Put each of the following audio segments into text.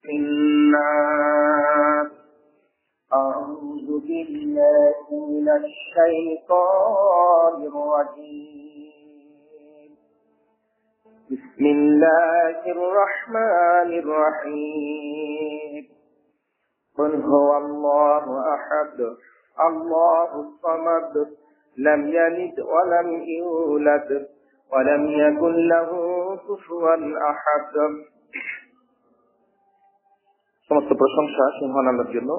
الناس أعوذ بالله من الشيطان الرجيم بسم الله الرحمن الرحيم قل هو الله أحد الله الصمد لم يلد ولم يولد ولم يكن له كفوا أحد। সমস্ত প্রশংসা সিংহান আল্লাহর জন্য,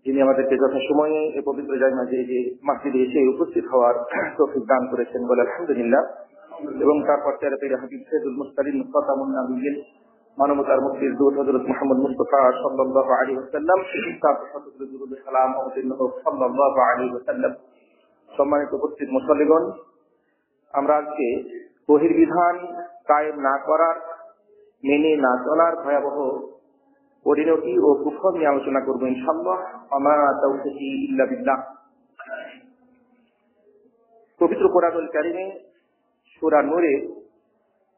যিনি আমাদেরকে যথাসময়ে এই পবিত্র জায়গায় যে মসজিদে এসে উপস্থিত হওয়ার তৌফিক দান করেছেন বলে আলহামদুলিল্লাহ। এবং তারপর তেরে হাবিব সৈয়দুল মুরসালিন খাতামুন নবিয়্যিন মানবতার মুক্তির দূত হযরত মুহাম্মদ মুস্তাফা সাল্লাল্লাহু আলাইহি ওয়াসাল্লাম, তার সাথে দুরূদ সালাম অবতীর্ণ হোক সাল্লাল্লাহু আলাইহি ওয়াসাল্লাম। সম্মানিত উপস্থিত মুসল্লিগণ, আমরা আজকে বহির্বিধান কায়েম না করার, মেনে না চলার ভয়াবহ পরিণতি ও কুফর নিয়ে আলোচনা করবো ইনশাআল্লাহ। আমা তাওফীকি ইল্লা বিল্লাহ। পবিত্র কোরআনুল কারীমে সূরা নূরে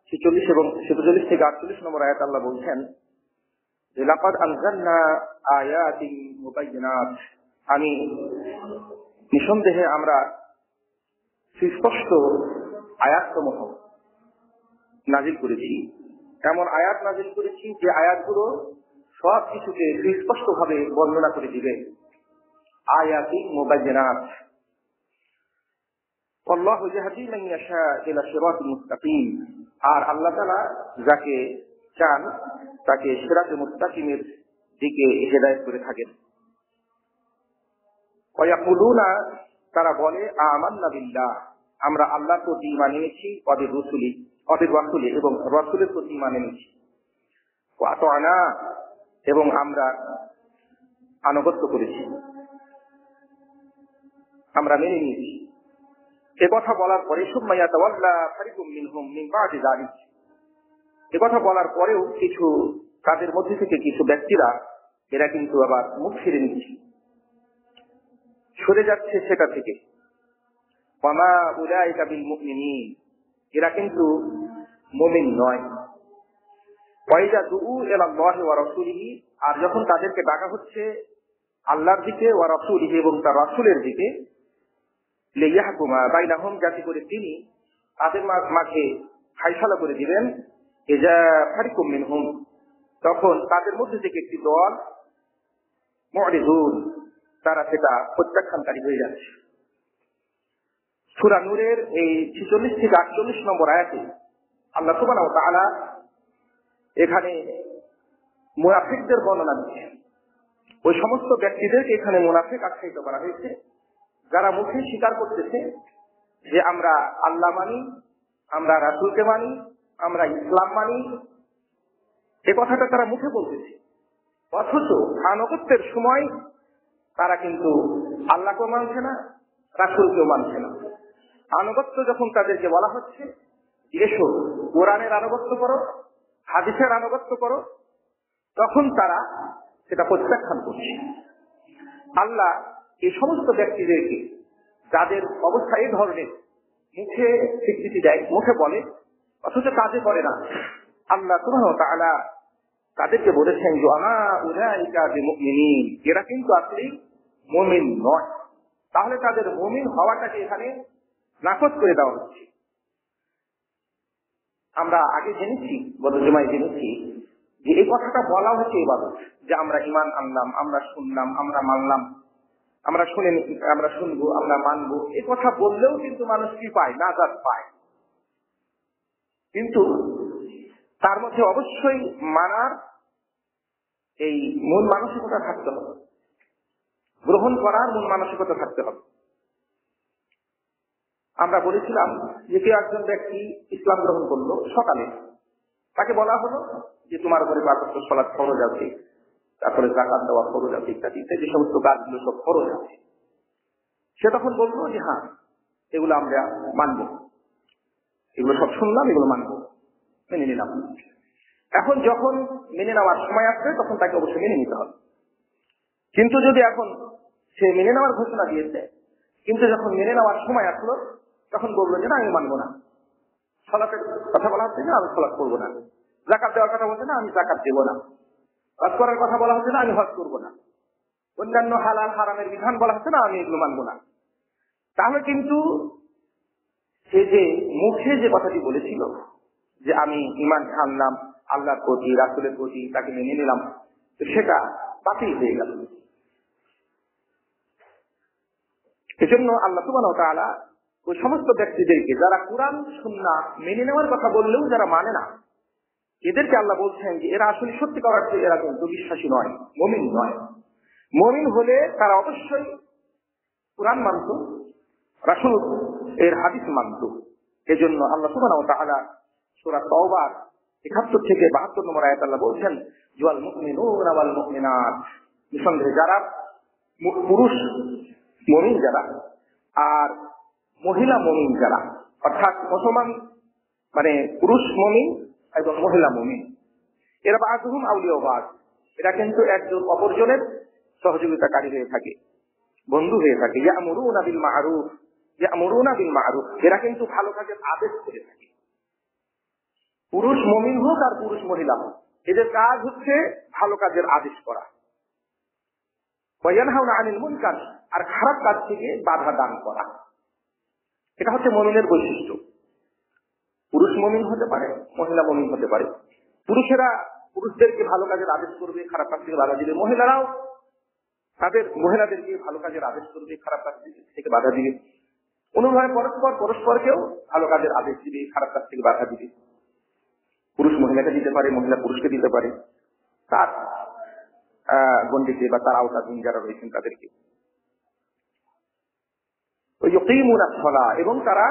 46 এবং 47 থেকে 48 নম্বর আয়াত আল্লাহ বলছেন যে লাকাদ আনজালনা আয়াতিন মুবায়্যিনাত, আমি নিঃসন্দেহে আমরা সুস্পষ্ট আয়াতসমূহ নাজিল করেছি, এমন আয়াত নাজিল করেছি যে আয়াতগুলো সব কিছুকে সুস্পষ্ট ভাবে বর্ণনা করে দিবে। আয়াতিন মুবায়্যিনাত, আল্লাহু ইয়াহদি মান ইয়াশা ইলা সিরাতিল মুস্তাকিম, আর আল্লাহ তাআলা যাকে চান তাকে সিরাতে মুস্তাকিমের দিকে হেদায়েত করে থাকেন। ওয়া ইয়াকুলুনা, তারা বলে আমান্না বিল্লাহ, আমরা আল্লাহর প্রতি ঈমান এনেছি, ওদের রাসূলি এবং রাসূলের প্রতি ঈমান এনেছি। ওয়া আতানা, এবং আমরা আনুগত্য করেছি, আমরা মেনে নিয়েছি। এ কথা বলার পরে সুম্মা ইয়াতাওয়াল্লা ফারিকুম মিনহুম মিন বা'দি যালিক, এ কথা বলার পরেও কিছু তাদের মধ্যে থেকে কিছু ব্যক্তিরা এরা কিন্তু আবার মুখ ফিরে নিচ্ছে, সরে যাচ্ছে সেটা থেকে। ওয়া মা উলাইকা বিল মুমিনিন, এরা কিন্তু মুমিন নয়। ওয়া ইযা দুউ ইলা আল্লাহি ওয়া রাসূলিহি, আর যখন তাদেরকে ডাকা হচ্ছে আল্লাহর দিকে, ওয়া রাসূলিহি এবং তার রাসূলের দিকে, লিয়াহকুমা বাইনাহুম, যাতে করে তিনি তাদের মাঝে ফায়সালা করে দিবেন। ইযা ফারিকুম মিনহুম, তখন তাদের মধ্যে থেকে একটি দল মু'রিদুন, তারা সেটা প্রত্যাখ্যানকারী হয়ে যাচ্ছে। সূরা নূরের এই 46 থেকে 48 নম্বর আয়াতে আল্লাহ সুবহানাহু ওয়া তাআলা এখানে মুনাফিকদের বর্ণনা দিচ্ছেন। ওই সমস্ত ব্যক্তিদেরকে এখানে মুনাফিক আখ্যায়িত করা হয়েছে যারা মুখে স্বীকার করতেছে যে আমরা আল্লাহ মানি, আমরা রাসূলকে মানি, আমরা ইসলাম মানি। এ কথাটা তারা মুখে বলতেছে, অথচ আনুগত্যের সময় তারা কিন্তু আল্লাহকেও মানছে না, রাসূলকেও মানছে না। আনুগত্য যখন তাদেরকে বলা হচ্ছে এসো কোরআনের আনুগত্য করো, হাদিসের আনুগত্য করো, তখন তারা সেটা প্রত্যাখ্যান করছে। আল্লাহ এই সমস্ত ব্যক্তিদেরকে, যাদের অবস্থা এই ধরনের, মুখে স্বীকৃতি দেয়, মুখে বলে অথচ কাজে করে না, আল্লাহ সুবহানাহু ওয়া তাআলা তাদেরকে বলেছেন যে আমা উলাইকা বিমুমিনিন, এরা কিন্তু আসলে মুমিন নয়। তাহলে তাদের মুমিন হওয়াটাকে এখানে নাকচ করে দেওয়া হচ্ছে। আমরা আগে জেনেছি, গত জুমায় জেনেছি যে এই কথাটা বলা হচ্ছে ইবাদত, যে আমরা ঈমান আনলাম, আমরা শুনলাম, আমরা মানলাম, আমরা শুনবো, আমরা মানবো। এই কথা বললেও কিন্তু মানুষ কি পায়? নাজাত পায়। কিন্তু তার মধ্যে অবশ্যই মানার এই মূল মানসিকতা থাকতে হবে, গ্রহণ করার মূল মানসিকতা থাকতে হবে। আমরা বলেছিলাম যে কেউ একজন ব্যক্তি ইসলাম গ্রহণ করলো সকালে, তাকে বলা হলো যে তোমার উপরে ৫ ওয়াক্ত সালাত ফরজ আছে, তারপরে যাকাত দেওয়া ফরজ আছে, ইত্যাদি ইত্যাদি সমস্ত কাজগুলো সব ফরজ আছে। সে তখন বললো যে হ্যাঁ, এগুলো আমরা মানবো, এগুলো সব শুনলাম, এগুলো মানবো, মেনে নিলাম। এখন যখন মেনে নেওয়ার সময় আসবে তখন তাকে অবশ্যই মেনে নিতে হবে। কিন্তু যদি এখন সে মেনে নেওয়ার ঘোষণা দিয়েছে, কিন্তু যখন মেনে নেওয়ার সময় আসলো তখন বললো যে না, আমি মানবো না, সালাতের কথা বলা হচ্ছে যে আমি সালাত করবো না, জাকাত দেওয়ার কথা বলছে না, আমি জাকাত দেবো না। হজ করার কথা বলা হচ্ছে না, আমি হজ করবো না। অন্যান্য হালাল হারামের বিধান বলা হচ্ছে না, আমি এগুলো মানবো না। তাহলে কিন্তু সে যে মুখে যে কথাটি বলেছিল যে আমি ঈমান আনলাম আল্লাহর প্রতি, রাসূলের প্রতি, তাকে মেনে নিলাম, সেটা বাতিল হয়ে গেল। এজন্য আল্লাহ সুবহানাহু ওয়া তাআলা ওই সমস্ত ব্যক্তিদেরকে যারা কুরআন সুন্নাহ মেনে নেওয়ার কথা বললেও যারা মানে না, এদেরকে আল্লাহ বলছেন যে এরা আসলে সত্যিকার অর্থে এরা কিন্তু বিশ্বাসী নয়, মুমিন নয়। মুমিন হলে তারা অবশ্যই কুরআন মানত, রাসূল এর হাদিস মানত। এজন্য আল্লাহ সুবহানাহু ওয়া তাআলা সূরা তাওবার ৭১ থেকে ৭২ নম্বর আয়াতে আল্লাহ বলছেন, ওয়াল মুমিনুনা ওয়াল মুমিনাত, নিঃসন্দেহে যারা পুরুষ মুমিন যারা আর মহিলা মুমিন যারা, অর্থাৎ মুসলমান মানে পুরুষ মুমিন এবং মহিলা মুমিন, এরা বাযুহুম আউলিয়া বায, এরা কিন্তু একজন অপরজনের সহযোগিতাকারী হয়ে থাকে, বন্ধু হয়ে থাকে। ইয়ামুরুনা বিল মা'রুফ, ইয়ামুরুনা বিল মা'রুফ, এরা কিন্তু ভালো কাজের আদেশ করে থাকে। পুরুষ মুমিন হোক আর পুরুষ মহিলা হোক, এদের কাজ হচ্ছে ভালো কাজের আদেশ করা। ওয়া ইয়ানহাউনা আনিল মুনকার, আর খারাপ কাজ থেকে বাধা দান করা। এটা হচ্ছে মুমিনের বৈশিষ্ট্য। পুরুষ মুমিন হতে পারে, মহিলা মুমিন হতে পারে। পুরুষেরা পুরুষদেরকে ভালো কাজের আদেশ করবে, খারাপ কাজ থেকে বাধা দিবে। মহিলারাও তাদের মহিলাদেরকে ভালো কাজের আদেশ করবে, খারাপ কাজ থেকে বাধা দিবে। অনুভাবে পরস্পরকেও ভালো কাজের আদেশ দিবে, খারাপ কাজ থেকে বাধা দিবে। পুরুষ মহিলাকে দিতে পারে, মহিলা পুরুষকে দিতে পারে, তার গণ্ডিতে বা তার আওতাধীন যারা রয়েছেন তাদেরকে। ইউকিমুনাস সালাহ, এবং তারা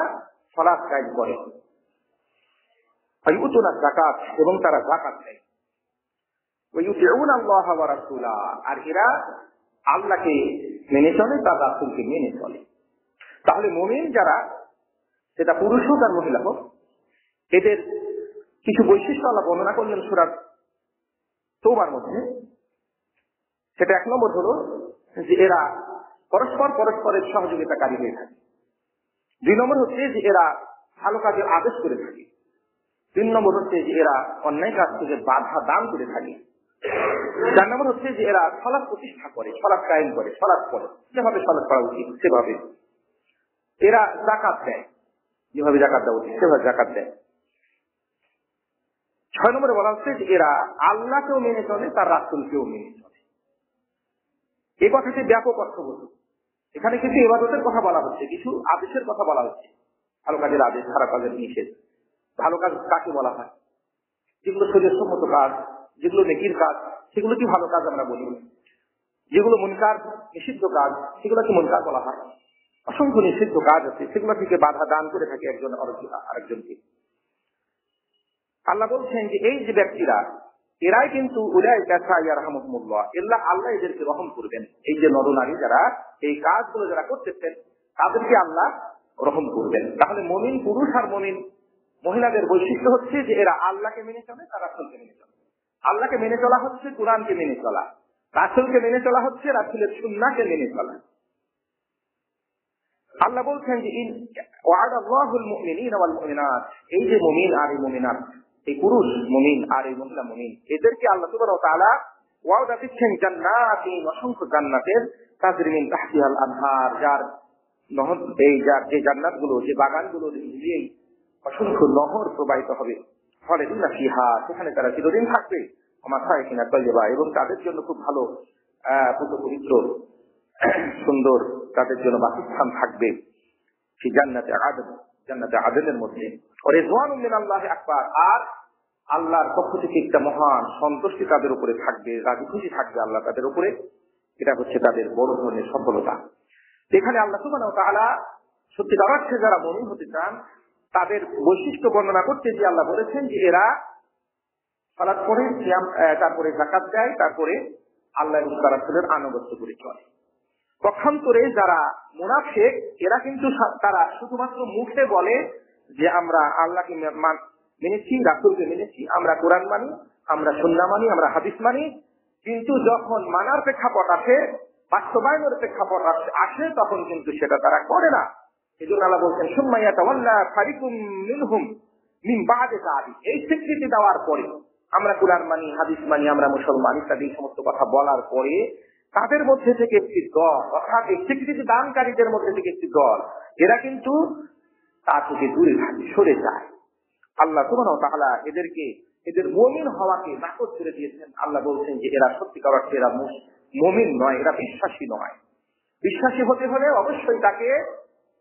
সালাত কায়েম করে। ইউতুনাজ যাকাত, এবং তারা যাকাত দেয়। ইউতিউনা আল্লাহ ওয়া রাসূলা, আর এরা আল্লাহকে মেনে চলে, তার রাসূলকে মেনে চলে। তাহলে মুমিন যারা, সেটা পুরুষ হোক আর মহিলা হোক, এদের কিছু বৈশিষ্ট্য আল্লাহ বর্ণনা করলেন সূরা তাওবার মধ্যে। সেটা ১ নম্বর হলো যে এরা পরস্পরের সহযোগিতাকারী হয়ে থাকে। ২ নম্বর হচ্ছে যে এরা ভালো কাজের আদেশ করে থাকে। ৩ নম্বর হচ্ছে যে এরা অন্যায় কাজ থেকে বাধা দান করে থাকে। ৪ নম্বর হচ্ছে যে এরা সালাত প্রতিষ্ঠা করে, সালাত কায়েম করে, সালাত পড়ে, যেভাবে সালাত পড়া উচিত সেভাবে। এরা যাকাত দেয়, যেভাবে যাকাত দেওয়া উচিত সেভাবে যাকাত দেয়। ৬ নম্বরে বলা হচ্ছে যে এরা আল্লাহকেও মেনে চলে, তার রাসূলকেও মেনে চলে। এই কথাটি ব্যাপক অর্থবোধ। এখানে কিছু ইবাদতের কথা বলা হচ্ছে, কিছু আদেশের কথা বলা হচ্ছে। ভালো কাজের আদেশ, খারাপ কাজের নিষেধ। ভালো কাজ কাকে বলা হয়? যেগুলো শরীয়তসম্মত কাজ, যেগুলো নেকির কাজ, সেগুলো কি ভালো কাজ আমরা বলি? যেগুলো মুনকার, নিষিদ্ধ কাজ, সেগুলো কি মুনকার বলা হয়? অসংখ্য নিষিদ্ধ কাজ আছে, সেগুলো থেকে বাধা দান করে থাকে একজন আরেকজনকে। আল্লাহ বলছেন যে এই যে ব্যক্তিরা, এরাই কিন্তু উলাইকা সাইয়ারহামুহুমুল্লাহ, আল্লাহ এদেরকে রহম করবেন। এই যে নরনারী যারা এই কাজগুলো যারা করতেছেন, তাদেরকে আল্লাহ রহম করবেন। তাহলে মুমিন পুরুষ আর মুমিন মহিলাদের বৈশিষ্ট্য হচ্ছে যে এরা আল্লাহকে মেনে চলে, তার রাসূলকে মেনে চলে। আল্লাহকে মেনে চলা হচ্ছে কুরআনকে মেনে চলা, রাসূলকে মেনে চলা হচ্ছে রাসূলের সুন্নাহকে মেনে চলা। আল্লাহ বলছেন যে ওয়া'আদাল্লাহুল মুমিনিনা ওয়াল মুমিনাত, এই যে মুমিন আর এই মুমিনাত, এই পুরুষ মুমিন আর এই মহিলা মুমিন, এদেরকে আল্লাহ সুবহানাহু ওয়া তাআলা ওয়াদা দিচ্ছেন জান্নাতিন, অসংখ্য জান্নাতের, তাজরি মিন তাহতিহাল আনহার, যার নহর, এই যার যে জান্নাতগুলো, যে বাগানগুলো দিয়েই অসংখ্য নহর প্রবাহিত হবে। ফলে ফিহা, সেখানে তারা চিরদিন থাকবে। মাসাকিনা তাইয়্যিবা, এবং তাদের জন্য খুব ভালো পবিত্র সুন্দর তাদের জন্য বাসস্থান থাকবে সেই জান্নাতে আদন, জান্নাতে আদনের মধ্যে। রিজওয়ানুম মিনাল্লাহি আকবার, আর আল্লাহর পক্ষ থেকে একটা মহান সন্তুষ্টি তাদের উপরে থাকবে, রাজি খুশি থাকবে আল্লাহ তাদের উপরে। এটা হচ্ছে তাদের বড় ধরনের সফলতা। এখানে আল্লাহ সুবহানাহু ওয়া তাআলা সত্যিকার অর্থে যারা মুমিন হতে চান, তাদের বৈশিষ্ট্য বর্ণনা করতে যে আল্লাহ বলেছেন যে এরা সালাত পড়ে, সিয়াম, তারপরে যাকাত দেয়, তারপরে আল্লাহ এবং তার রাসূলের আনুগত্য করে চলে। পক্ষান্তরে যারা মুনাফিক, এরা কিন্তু তারা শুধুমাত্র মুখে বলে যে আমরা আল্লাহকে মেনেছি, রাসূলকে মেনেছি, আমরা কোরআন মানি, আমরা সুন্নাহ মানি, আমরা হাদিস মানি, কিন্তু যখন মানার প্রেক্ষাপট আসে, বাস্তবায়নের প্রেক্ষাপট আসে, তখন কিন্তু সেটা তারা করে না। এজন্য আল্লাহ বলছেন সুম্মা ইয়াতাওয়াল্লা ফারিকুম মিনহুম, মিন বাদে তা'বিদ, এই স্বীকৃতি দেওয়ার পরে, আমরা কুরআন মানি, হাদিস মানি, আমরা মুসলমান ইত্যাদি সমস্ত কথা বলার পরে তাদের মধ্যে থেকে একটি দল, অর্থাৎ এই স্বীকৃতি দানকারীদের মধ্যে থেকে একটি দল, এরা কিন্তু তা থেকে দূরে থাকে, সরে যায়। আল্লাহ সুবহানাহু ওয়া তাআলা এদের মুমিন হওয়াকে নাকচ করে দিয়েছেন। আল্লাহ বলছেন যে এরা সত্যিকার অর্থে এরা মুমিন নয়, এরা বিশ্বাসী নয়। বিশ্বাসী হতে হলে অবশ্যই তাকে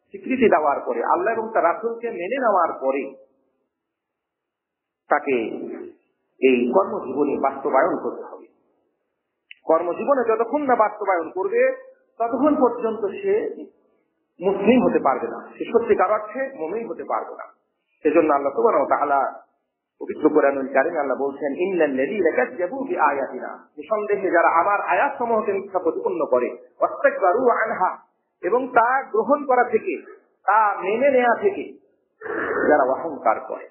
স্বীকৃতি দেওয়ার পরে, আল্লাহ এবং তার রাসূলকে মেনে নেওয়ার পরে তাকে এই কর্মজীবনে বাস্তবায়ন করতে হবে। কর্মজীবনে যতক্ষণ না বাস্তবায়ন করবে ততক্ষণ পর্যন্ত সে মুসলিম হতে পারবে না, সে সত্যিকার অর্থে মুমিন হতে পারবে না। সেজন্য আল্লাহ সুবহানাহু ওয়া তাআলা পবিত্র কোরআনুল কারীমে আল্লাহ বলছেন, ইন্নাল্লাযীনা কাযযাবু বিআয়াতিনা, নিঃসন্দেহে যারা আমার আয়াতসমূহকে মিথ্যা প্রতিপন্ন করে, ওয়াস্তাকবারু আনহা, এবং তা গ্রহণ করা থেকে, তা মেনে নেওয়া থেকে যারা অহংকার করে,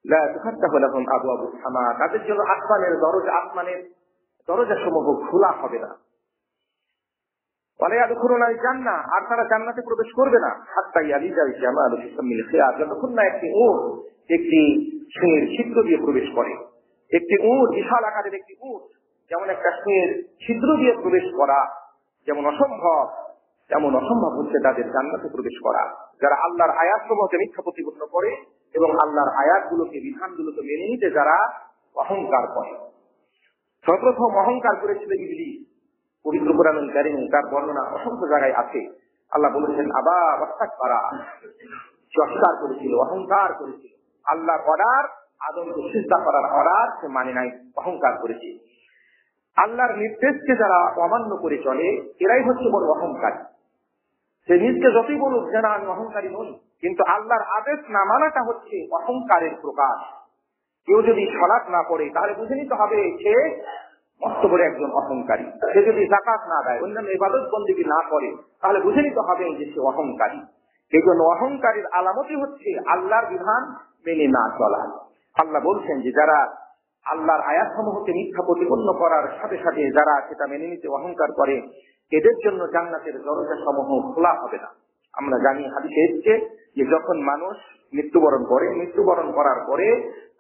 লা তুফাত্তাহু লাহুম আবওয়াবুস সামা, তাদের জন্য আসমানের দরজা সমূহ খোলা হবে না। ওয়ালা ইয়াদখুলুনাল জান্নাহ, আর তারা জান্নাতে প্রবেশ করবে না, হাত্তা ইয়ালিজাল জামালু ফি সামিল খিয়াত, যতক্ষণ না একটি উট একটি সুঁয়ের ছিদ্র দিয়ে প্রবেশ করে। একটি উট, বিশাল আকারের একটি উট, যেমন একটা সুঁয়ের ছিদ্র দিয়ে প্রবেশ করা যেমন অসম্ভব, তেমন অসম্ভব হচ্ছে তাদের জান্নাতে প্রবেশ করা। যারা আল্লাহর আয়াতসমূহকে মিথ্যা প্রতিপন্ন করে এবং আল্লাহর আয়াতগুলোকে, বিধানগুলোকে মেনে নিতে যারা অহংকার করে। সর্বপ্রথম অহংকার করেছিল ইবলীস। পবিত্র কোরআনুল কারীমে তার বর্ণনা অসংখ্য জায়গায় আছে। আল্লাহ বলেছেন, আবা ওয়াস্তাকবারা, সে অস্বীকার করেছিল, অহংকার করেছিল। আল্লাহর অর্ডার, আদমকে সিজদা করার অর্ডার সে মানে নাই, অহংকার করেছে। আল্লাহর নির্দেশকে যারা অমান্য করে চলে এরাই হচ্ছে বড় অহংকারী। সে নিজকে যতই বলুক যে না আমি অহংকারী নই, কিন্তু আল্লাহর আদেশ না মানাটা হচ্ছে অহংকারের প্রকাশ। কেউ যদি সালাত না পড়ে তাহলে বুঝে নিতে হবে সে মস্ত বড় একজন অহংকারী। সে যদি যাকাত না দেয়, অন্যান্য ইবাদত বন্দেগী না করে, তাহলে বুঝে নিতে হবে যে সে অহংকারী। এই জন্য অহংকারীর আলামতই হচ্ছে আল্লাহর বিধান মেনে না চলা। আল্লাহ বলছেন যে যারা আল্লাহর আয়াতসমূহকে মিথ্যা প্রতিপন্ন করার সাথে সাথে যারা সেটা মেনে নিতে অহংকার করে, এদের জন্য জান্নাতের দরজা সমূহ খোলা হবে না। আমরা জানি, হাদিসে এসেছে যে যখন মানুষ মৃত্যুবরণ করে, মৃত্যুবরণ করার পরে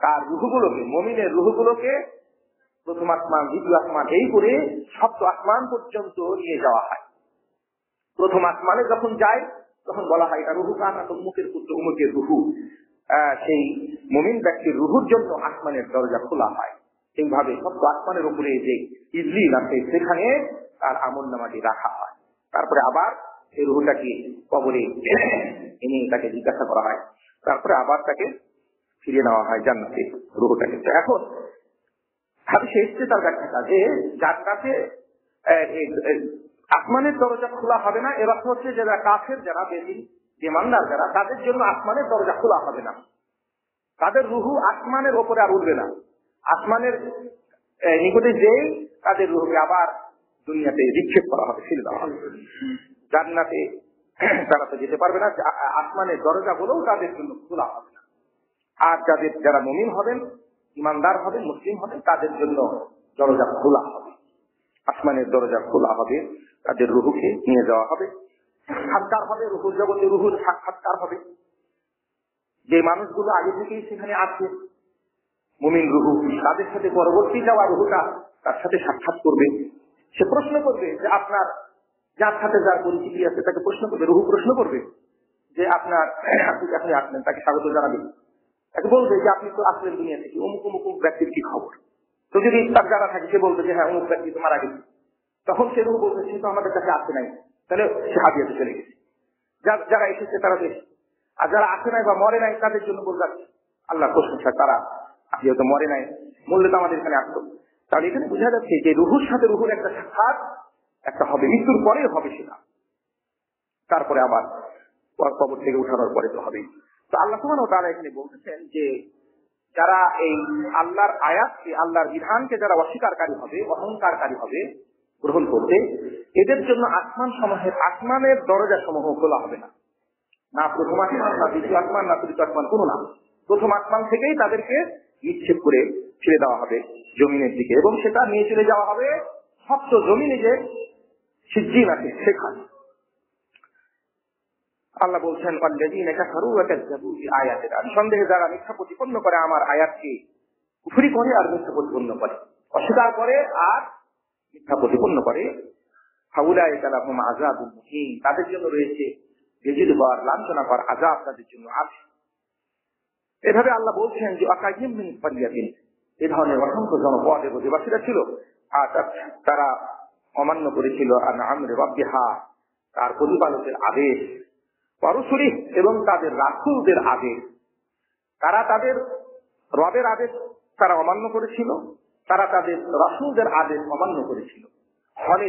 তার রূহগুলোকে, মুমিনের রূহগুলোকে প্রথম আসমান, দ্বিতীয় আসমান, এই করে সপ্ত আসমান পর্যন্ত নিয়ে যাওয়া হয়। প্রথম আসমানে যখন যায় তখন বলা হয় এটা রুহু কানা, উমুকের পুত্র উমুকের রুহু। সেই মুমিন ব্যক্তির রুহুর জন্য আসমানের দরজা খোলা হয়। এইভাবে সপ্ত আসমানের উপরে যে ইজলিল আছে সেখানে তার আমলনামাটি রাখা হয়। তারপরে আবার সেই রুহুটাকে কবরে এনে তাকে জিজ্ঞাসা করা হয়, তারপরে আবার তাকে ফিরিয়ে নেওয়া হয় জান্নাতে রুহুটাকে। এখন হাদিসে এসেছে তার ব্যাখ্যাটা যে জান্নাতে আসমানের দরজা খোলা হবে না, এর অর্থ হচ্ছে যারা কাফের, যারা বেঈমানদার যারা, তাদের জন্য আসমানের দরজা খোলা হবে না। তাদের রুহু আসমানের ওপরে আর উঠবে না। আসমানের নিকটে যেই তাদের রুহকে আবার দুনিয়াতে নিক্ষেপ করা হবে, ফিরে দেওয়া হবে। জান্নাতে তারা তো যেতে পারবে না, আসমানের দরজাগুলোও তাদের জন্য খোলা হবে না। আর যারা মুমিন হবেন, ইমানদার হবেন, মুসলিম হবেন, তাদের জন্য দরজা খোলা হবে, আসমানের দরজা খোলা হবে, তাদের রুহুকে নিয়ে যাওয়া হবে, সাক্ষাৎকার হবে, রুহুর জগতে রুহুর সাক্ষাৎকার হবে। যে মানুষগুলো আগে থেকেই সেখানে আছে, মুমিন রুহু, তাদের সাথে পরবর্তী যাওয়া রুহুটা তার সাথে সাক্ষাৎ করবে। সে প্রশ্ন করবে যে আপনার যার সাথে যার পরিচিতি আছে তাকে প্রশ্ন করবে, রুহু প্রশ্ন করবে যে আপনি এখনই আসলেন, তাকে স্বাগত জানাবেন। তাকে বলবে যে আপনি তো আসলেন দুনিয়া থেকে, অমুক অমুক ব্যক্তির কি খবর। তো যদি তার জানা থাকে সে বলবে যে হ্যাঁ অমুক ব্যক্তি তো মারা গেছে, তখন সে রুহু বলবে সে তো আমাদের কাছে আসে নাই, তাহলে সে হাদিয়াতে চলে গেছে। যারা এসেছে তারা তো এসেছে, আর যারা আসে নাই বা মরে নাই তাদের জন্য বলবে আল্লাহ প্রশংসা, তারা যেহেতু মরে নাই, মরলে তো আমাদের এখানে আসতো। তাহলে এখানে বোঝা যাচ্ছে যে রুহুর সাথে রুহুর একটা সাক্ষাৎ একটা হবে, মৃত্যুর পরে হবে সেটা, তারপরে আবার কবর থেকে উঠানোর পরে তো হবেই। তো আল্লাহ সুবহানাহু ওয়া তাআলা এখানে বলতেছেন যে যারা এই আল্লাহর আয়াতকে, আল্লাহর বিধানকে যারা অস্বীকারী হবে, অহংকারী হবে গ্রহণ করতে, এদের জন্য আসমানের দরজা সমূহ খোলা হবে না। না প্রথম আসমান, না দ্বিতীয় আসমান, না তৃতীয় আসমান, কোনো না। প্রথম আসমান থেকেই তাদেরকে নিক্ষেপ করে ছেড়ে দেওয়া হবে জমিনের দিকে, এবং সেটা নিয়ে চলে যাওয়া হবে শক্ত জমিনে যে সিজ্জিন আছে সেখানে। আল্লাহ বলছেন আল্লাযীনা কাফারু ওয়া কাযযাবু বিআয়াতিনা, নিঃসন্দেহে যারা মিথ্যা প্রতিপন্ন করে আমার আয়াতকে, কুফরি করে আর মিথ্যা প্রতিপন্ন করে, অস্বীকার করে আর মিথ্যা প্রতিপন্ন করে, ফাউলাইকা লাহুম আযাবুন মুহিন, তাদের জন্য রয়েছে বেজিরবার লাঞ্ছনাকর আযাব, তাদের জন্য আছে। এভাবে আল্লাহ বলছেন যে আকাইম মিন ফারিয়াতিন, এই ধরনের অসংখ্য জনপদ অধিবাসীরা ছিল, আর তারা অমান্য করেছিল আমরে রাব্বিহা, তার প্রতিপালকের আদেশ, পরশুরি এবং তাদের রাসূলদের আদেশ। তারা তাদের রবের আদেশ তারা অমান্য করেছিল, তারা তাদের রাসূলদের আদেশ অমান্য করেছিল। ফলে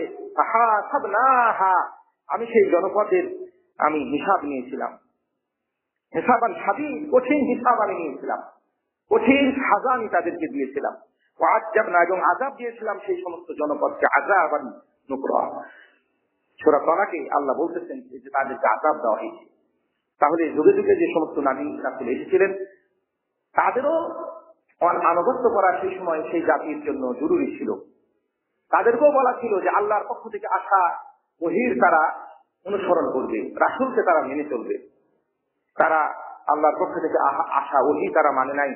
আমি সেই জনপদের আমি হিসাব নিয়েছিলাম, হিসাবান সাদীদ, কঠিন হিসাব আমি নিয়েছিলাম, কঠিন সাজা আমি তাদেরকে দিয়েছিলাম। এবং আযাব দিয়েছিলাম সেই সমস্ত জনপদকে আযাবান নুকরা। সূরা তালাকে আল্লাহ বলতেছেন যে তাদেরকে আযাব দেওয়া হয়েছে। তাহলে যুগে যুগে যে সমস্ত নবী রাসূল এসেছিলেন তাদেরও আনুগত্য করা সেই সময় সেই জাতির জন্য জরুরি ছিল। তাদেরকেও বলা ছিল যে আল্লাহর পক্ষ থেকে আসা ওহীর তারা অনুসরণ করবে, রাসূলকে তারা মেনে চলবে। তারা আল্লাহর পক্ষ থেকে আসা ওহী তারা মানে নাই,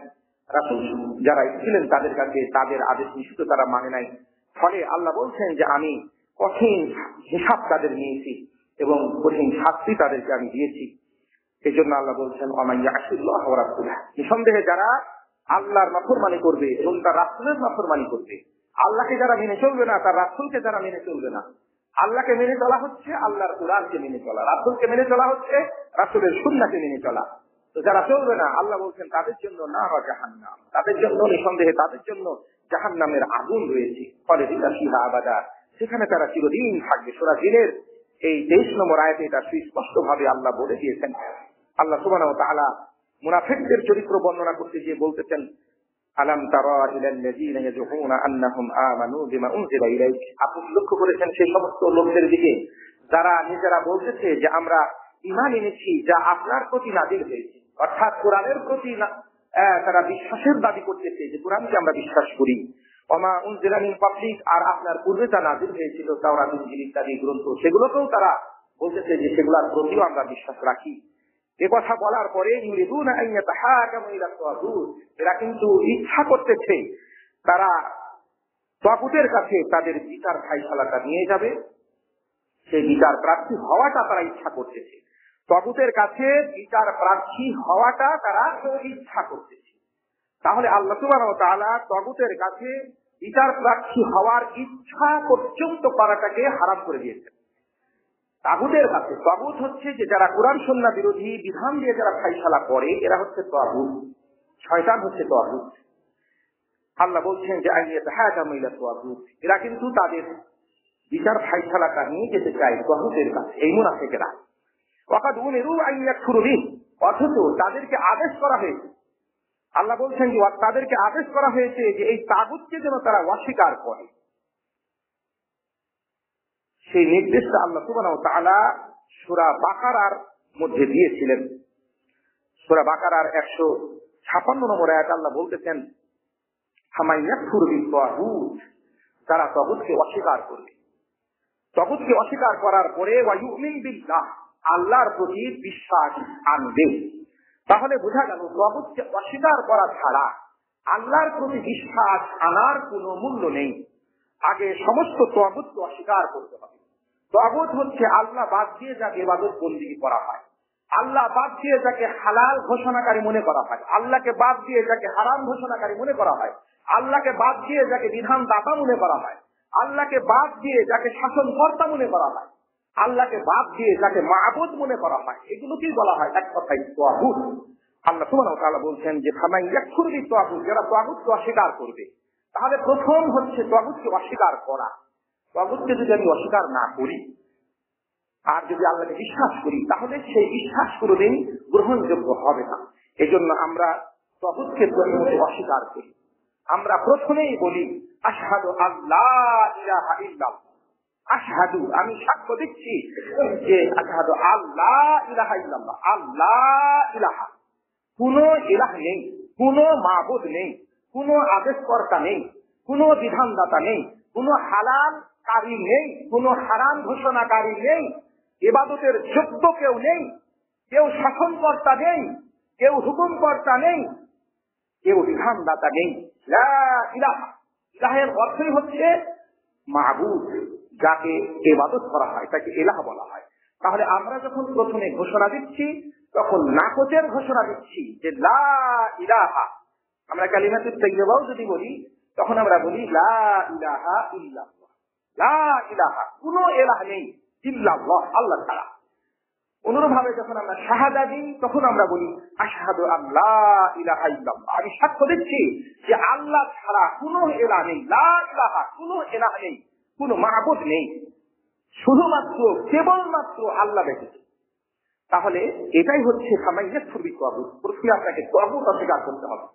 রাসূল যারা ছিলেন তাদের কাছে তাদের আদেশ নিষিদ্ধ তারা মানে নাই। ফলে আল্লাহ বলছেন যে আমি কঠিন হিসাব তাদের নিয়েছি এবং কঠিন শাস্তি তাদেরকে আমি দিয়েছি। এই জন্য আল্লাহ বলছেন ওয়ামাইয়াশিল্লাহ ওয়া রাসূলাহ, নিঃসন্দেহে যারা আল্লাহর নাফরমানি করবে এবং তার রাসূলের নাফরমানি করবে, আল্লাহকে যারা মেনে চলবে না, তার রাসূলকে যারা মেনে চলবে না। আল্লাহকে মেনে চলা হচ্ছে আল্লাহর কুরআনকে মেনে চলা, রাসূলকে মেনে চলা হচ্ছে রাসূলের সুন্নাহকে মেনে চলা। তো যারা চলবে না, আল্লাহ বলছেন তাদের জন্য নার জাহান্নাম, তাদের জন্য নিঃসন্দেহে তাদের জন্য জাহান্নামের আগুন রয়েছে, ফলে ফিহা আবাদা, সেখানে তারা চিরদিন থাকবে। সূরা জিনের এই 23 নম্বর আয়াতে এটা সুস্পষ্ট ভাবে আল্লাহ বলে দিয়েছেন। আল্লাহ সুবহানাহু ওয়া তাআলা মুনাফিকদের চরিত্র বর্ণনা করতে গিয়ে বলতেছেন আলাম তারা ইলাল্লাযীনা ইয়াজুহুনা আন্নাহুম আমানু বিমা উনজিলা ইলাইক, আপনি লক্ষ্য করেছেন সেই সমস্ত লোকদের দিকে যারা নিজেরা বলতেছে যে আমরা ঈমান এনেছি যা আপনার প্রতি নাযিল হয়েছে, অর্থাৎ কোরআনের প্রতি তারা বিশ্বাসের দাবি করতেছে যে কোরআনকে আমরা বিশ্বাস করি। ওমা উনজিলা মিন ক্বাবলিক, আর আপনার পূর্বে যা নাযিল হয়েছিল তাওরাত ইনজিল ইত্যাদি গ্রন্থ, সেগুলোকেও তারা বলতেছে যে সেগুলোর প্রতিও আমরা বিশ্বাস রাখি। এ কথা বলার পরে ইউরিদুনা আন ইয়াতাহাকামু ইলা তাগুত, এরা কিন্তু ইচ্ছা করতেছে তারা তাগুতের কাছে তাদের বিচার ফায়সালাটা নিয়ে যাবে, সেই বিচার প্রার্থী হওয়াটা তারা ইচ্ছা করতেছে। তাগুতের কাছে বিচার প্রার্থী হওয়াটা তারা ইচ্ছা করতেছে। তাহলে আল্লাহ সুবহানাহু ওয়া তাআলা তাগুতের কাছে বিচার প্রার্থী হওয়ার ইচ্ছা পর্যন্ত করাটাকে হারাম করে দিয়েছেন। তাগুতের কাছে, তাগুত হচ্ছে যে যারা কোরআন সুন্নাহ বিরোধী বিধান দিয়ে যারা ফায়সালা করে, এরা হচ্ছে তাগুত, শয়তান হচ্ছে তাগুত। আল্লাহ বলছেন যে আইয়াতাহাকামু ইলা তাগুত, এরা কিন্তু তাদের বিচার ফায়সালাটা নিয়ে যেতে চায় তাগুতের কাছে, এই মুনাফিকেরা। ওয়াকাদ উমিরু আন ইয়াকফুরু বিহি, অথচ তাদেরকে আদেশ করা হয়েছে, আল্লাহ বলছেন যে তাদেরকে আদেশ করা হয়েছে যে এই তাগুতকে যেন তারা অস্বীকার করে। সেই নির্দেশটা আল্লাহ সুবহানাহু ওয়া তাআলা সূরা বাকারার মধ্যে দিয়েছিলেন। সূরা বাকারার 156 নম্বর আয়াতে আল্লাহ বলতেছেন হামাইয়াকুর বিতাগুত, যারা তাগুতকে অস্বীকার করবে, তাগুতকে অস্বীকার করার পরে ওয়া ইউমিন বিল্লাহ, আল্লাহর প্রতি বিশ্বাস আনবে। তাহলে বোঝা গেল তাগুতকে অস্বীকার করা ছাড়া আল্লাহর প্রতি বিশ্বাস আনার কোনো মূল্য নেই। আগে সমস্ত তাগুতকে অস্বীকার করতে হবে। তাগুত হচ্ছে আল্লাহ বাদ দিয়ে যাকে ইবাদত বন্দেগী করা হয়, আল্লাহ বাদ দিয়ে যাকে হালাল ঘোষণাকারী মনে করা হয়, আল্লাহকে বাদ দিয়ে যাকে হারাম ঘোষণাকারী মনে করা হয়, আল্লাহকে বাদ দিয়ে যাকে বিধান দাতা মনে করা হয়, আল্লাহকে বাদ দিয়ে যাকে শাসনকর্তা মনে করা হয়, আল্লাহকে বাদ দিয়ে যাকে মাবুদ মনে করা হয়, এগুলোকেই বলা হয় এক কথায় তাগুত। আল্লাহ সুবহানাহু ওয়া তাআলা বলছেন যে ফামাইয়াকুর বিতাগুত, যারা তাগুতকে অস্বীকার করবে। তাহলে প্রথম হচ্ছে তাগুতকে অস্বীকার করা। তাগুতকে যদি আমি অস্বীকার না করি আর যদি আল্লাহকে বিশ্বাস করি, তাহলে সেই বিশ্বাস কোনদিন গ্রহণযোগ্য হবে না। এজন্য আমরা তাগুতকে প্রথমে অস্বীকার করি। আমরা প্রথমেই বলি আশহাদু আল্লা ইলাহা ইল্লাল্লাহ, আশহাদু, আমি সাক্ষ্য দিচ্ছি যে আশহাদু আল্লা ইলাহা ইল্লাল্লাহ, আল্লাহ ইলাহা, কোন ইলাহ নেই, কোন মাবুদ নেই, কোন আদেশকর্তা নেই, কোন বিধানদাতা নেই, কোন হালালকারী নেই, কোন হারাম ঘোষণাকারী নেই, ইবাদতের যোগ্য কেউ নেই কেউ শাসনকর্তা নেই, কেউ হুকুমকর্তা নেই, কেউ বিধানদাতা নেই। লা ইলাহা, ইলাহের অর্থই হচ্ছে মাবুদ, যাকে ইবাদত করা হয় তাকে ইলাহ বলা হয়। তাহলে আমরা যখন প্রথমে ঘোষণা দিচ্ছি তখন নাকচের ঘোষণা দিচ্ছি যে লা ইলাহা। আমরা কালিমাতুত তাইয়্যিবাও যদি বলি তখন আমরা বলি লা ইলাহা ইল্লাল্লাহ, লা ইলাহা, কোনো ইলাহ নেই ইল্লাল্লাহ, আল্লাহ ছাড়া। অনুরূপভাবে যখন আমরা শাহাদা দিই তখন আমরা বলি আশহাদু আল্লা ইলাহা ইল্লাল্লাহ, আমি সাক্ষ্য দিচ্ছি যে আল্লাহ ছাড়া কোনো ইলাহ নেই, লা ইলাহা, কোনো ইলাহ নেই, কোনো মাবুদ নেই, শুধুমাত্র কেবলমাত্র আল্লাহ ব্যতীত। তাহলে এটাই হচ্ছে সামাইয়াতুর বিতাগুত। প্রথমে আপনাকে তাগুত অস্বীকার করতে হবে।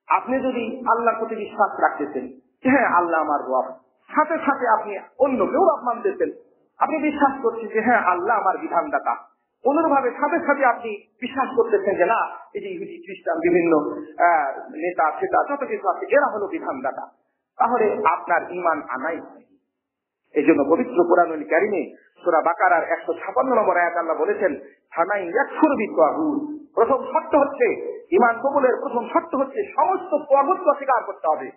আপনি যদি আল্লাহর প্রতি বিশ্বাস রাখতেছেন যে হ্যাঁ আল্লাহ আমার রব, সাথে সাথে আপনি অন্য কেউ রব মানতেছেন, আপনি বিশ্বাস করছেন যে হ্যাঁ আল্লাহ আমার বিধানদাতা, অনুরূপভাবে সাথে সাথে আপনি বিশ্বাস করতেছেন যে না এই যে ইহুদি খ্রিস্টান বিভিন্ন নেতা সেটা যত কিছু আছে এরা হলো বিধানদাতা, তাহলে আপনার ঈমান আনাই হয়। এই জন্য পবিত্র কোরআনুল কারীমে সূরা বাকারার 156 নম্বর আয়াত আল্লাহ বলেছেন ফামান ইয়াকফুর বিত্তাগুত, প্রথম শর্ত হচ্ছে ঈমান কবুলের প্রথম শর্ত হচ্ছে সমস্ত তাগুতকে অস্বীকার করতে হবে।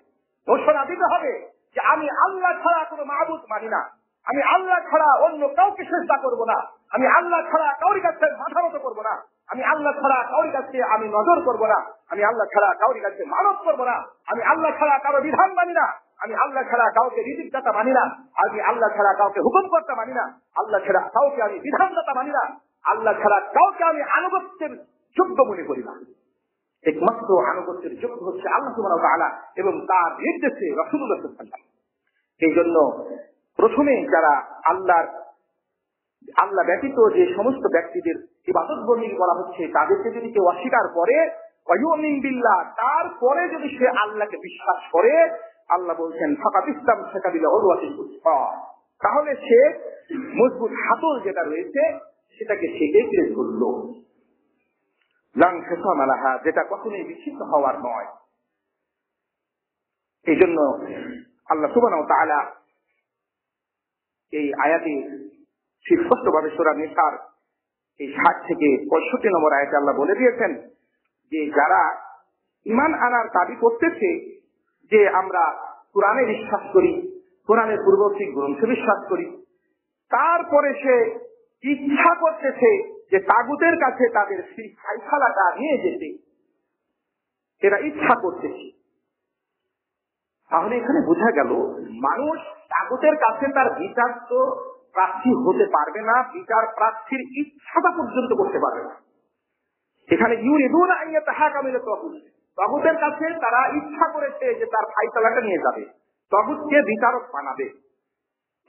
ঘোষণা দিতে হবে যে আমি আল্লাহ ছাড়া কোনো মাবুদ মানি না, আমি আল্লাহ ছাড়া অন্য কাউকে সেজদা করব না, আমি আল্লাহ ছাড়া কাউরি কাছে মাথা নত করব না, আমি আল্লাহ ছাড়া কাউরি কাছে আমি নজর করব না, আমি আল্লাহ ছাড়া কাউরি কাছে মানত করব না, আমি আল্লাহ ছাড়া কারো বিধান মানি না, আমি আল্লাহ ছাড়া কাউকে রিজিকদাতা মানি না, আমি আল্লাহ ছাড়া কাউকে হুকুমকর্তা মানি না, আল্লাহ ছাড়া কাউকে আমি বিধানদাতা মানি না, আল্লাহ ছাড়া কাউকে আমি আনুগত্যের যোগ্য মনে করি না। একমাত্র আনুগত্যের যোগ্য হচ্ছে আল্লাহ সুবহানাহু ওয়া তাআলা এবং তার নির্দেশে রাসূলুল্লাহ সাল্লাল্লাহু আলাইহি ওয়াসাল্লাম। এই জন্য প্রথমে যারা আল্লাহ ব্যতীত যে সমস্ত ব্যক্তিদের ইবাদত বন্দেগী করা হচ্ছে তাদেরকে যদি কেউ অস্বীকার করে ওয়ায়ুমিন বিল্লাহ, তারপরে যদি সে আল্লাহকে বিশ্বাস করে, আল্লাহ বলছেন ফাকাদ ইসতামসাকা বিল উরওয়াতিল উসকা, তাহলে সে মজবুত হাতল যেটা রয়েছে সেটাকে সে এগিয়ে ধরলো, লান ফিসামা লাহা, যেটা কখনোই বিচ্ছিন্ন হওয়ার নয়। এই জন্য আল্লাহ সুবহানাহু ওয়া তাআলা এই আয়াতে স্পষ্টভাবে সূরা নিসার এই 60 থেকে 65 নম্বর আয়াতে আল্লাহ বলে দিয়েছেন যে যারা ঈমান আনার দাবি করতেছে যে আমরা কোরআনে বিশ্বাস করি, কোরআনের পূর্ববর্তী গ্রন্থে বিশ্বাস করি, তারপরে সে ইচ্ছা করতেছে যে তাগুতের কাছে তাদের সেই ফায়সালাটা নিয়ে যেতে, এরা ইচ্ছা করতেছে, তাহলে এখানে বোঝা গেল মানুষ তাগুতের কাছে তার বিচার তো প্রার্থী হতে পারবে না, বিচার প্রার্থীর ইচ্ছাটা পর্যন্ত করতে পারবে না। এখানে ইউরিদুনা আন ইয়াতাহাকামু ইলা তাগুত, তাগুতের কাছে তারা ইচ্ছা করেছে যে তার ফায়সালাটা নিয়ে যাবে, তাগুতকে বিচারক বানাবে,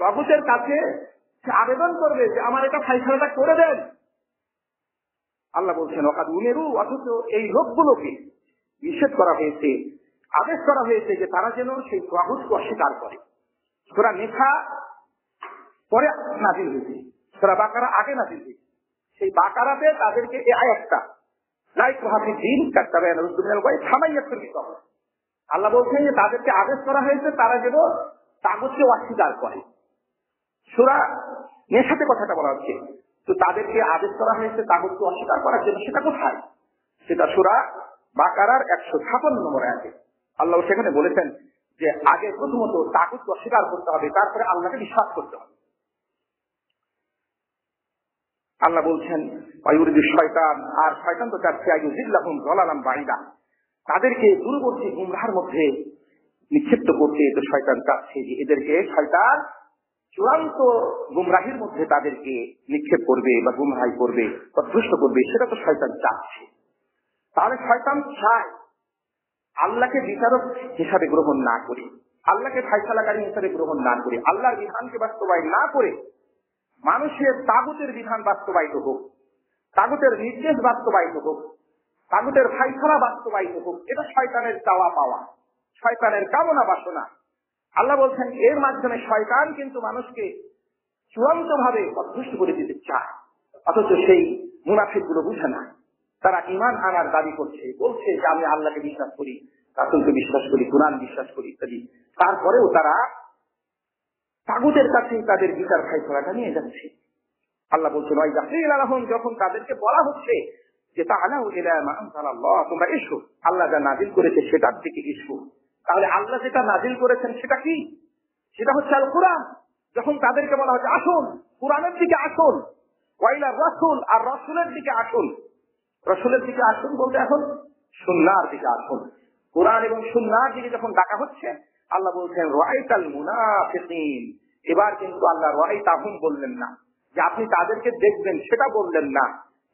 তাগুতের কাছে সে আবেদন করবে যে আমার এটা ফায়সালাটা করে দেন। আল্লাহ বলছেন ওয়াকাদ উমিরু, অথচ এই লোকগুলোকে নিষেধ করা হয়েছে, আদেশ করা হয়েছে যে তারা যেন সেই তাগুতকে অস্বীকার করে। সূরা নিসা পরে নাযিল হয়েছে, সূরা বাকারা আগে নাযিল হয়েছে। সেই বাকারাতে তাদেরকে এই আয়াতটা লা ইকরাহা ফিদ-দীন কাদ তাবায়ানা রুশদু মিনাল গায় ফামান ইয়াকফুর বিত-তাগুত, আল্লাহ বলছেন যে তাদেরকে আদেশ করা হয়েছে তারা যেন তাগুতকে অস্বীকার করে। সূরা নিসাতে কথাটা বলা হচ্ছে, তো তাদেরকে আদেশ করা হয়েছে তাগুতকে অস্বীকার করার জন্য, সেটা কোথায়? সেটা সূরা বাকারার 156 নম্বর আয়াতে আল্লাহ সেখানে বলেছেন যে আগে প্রথমত তাগুতকে অস্বীকার করতে হবে, তারপরে আল্লাহকে বিশ্বাস করতে হবে। আল্লাহ বলছেন ওয়ায়ুরিদু শয়তান, আর শয়তান তো চাচ্ছে আইয়ুযিল্লাহুম যালালান বাঈদা, তাদেরকে দূরবর্তী গুমরাহের মধ্যে নিক্ষিপ্ত করতে। তো শয়তান চাচ্ছে যে এদেরকে শয়তান চূড়ান্ত গুমরাহির মধ্যে তাদেরকে নিক্ষেপ করবে বা গুমরাহি করবে বা দুষ্ট করবে, সেটা তো শয়তান চাচ্ছে। তাহলে শয়তান চায় আল্লাহকে বিচারক হিসাবে গ্রহণ না করে, আল্লাহকে ফায়সালাকারী হিসাবে গ্রহণ না করে, আল্লাহর বিধানকে বাস্তবায়ন না করে মানুষের তাগুতের বিধান বাস্তবায়িত হোক, তাগুতের নির্দেশ বাস্তবায়িত হোক, তাগুতের ফায়সালা বাস্তবায়িত হোক। এটা শয়তানের চাওয়া পাওয়া, শয়তানের কামনা বাসনা। আল্লাহ বলছেন এর মাধ্যমে শয়তান কিন্তু মানুষকে চূড়ান্ত ভাবে অদৃষ্ট করে দিতে চায়, অথচ সেই মুনাফিকগুলো বুঝে না। তারা ঈমান আনার দাবি করছে, বলছে যে আমি আল্লাহকে বিশ্বাস করি, রাসূলকে বিশ্বাস করি, কুরআন বিশ্বাস করি ইত্যাদি, তারপরেও তারা তাগুতের কাছে তাদের বিচার ফায়সালাটা নিয়ে যাচ্ছে। আল্লাহ বলছেন ওয়াইযা কিলা লাহুম, যখন তাদেরকে বলা হচ্ছে যে তাআলাউ ইলা মা আনজালাল্লাহ, তোমরা এসো আল্লাহ যা নাজিল করেছে সেটার দিকে এসো। তাহলে আল্লাহ যেটা নাজিল করেছেন সেটা কি? সেটা হচ্ছে আল কোরআন। যখন তাদেরকে বলা হচ্ছে আসুন কোরআনের দিকে আসুন, ওয়াইলা রাসূল, আর রাসূলের দিকে আসুন। রাসূলের দিকে আসুন বলতে এখন সুন্নাহর দিকে আসুন। কোরআন এবং সুন্নাহর দিকে যখন ডাকা হচ্ছে, আল্লাহ বলছেন রাআইতাল মুনাফিকিন। এবার কিন্তু আল্লাহ রাআইতাহুম বললেন না, যে আপনি তাদেরকে দেখবেন সেটা বললেন না।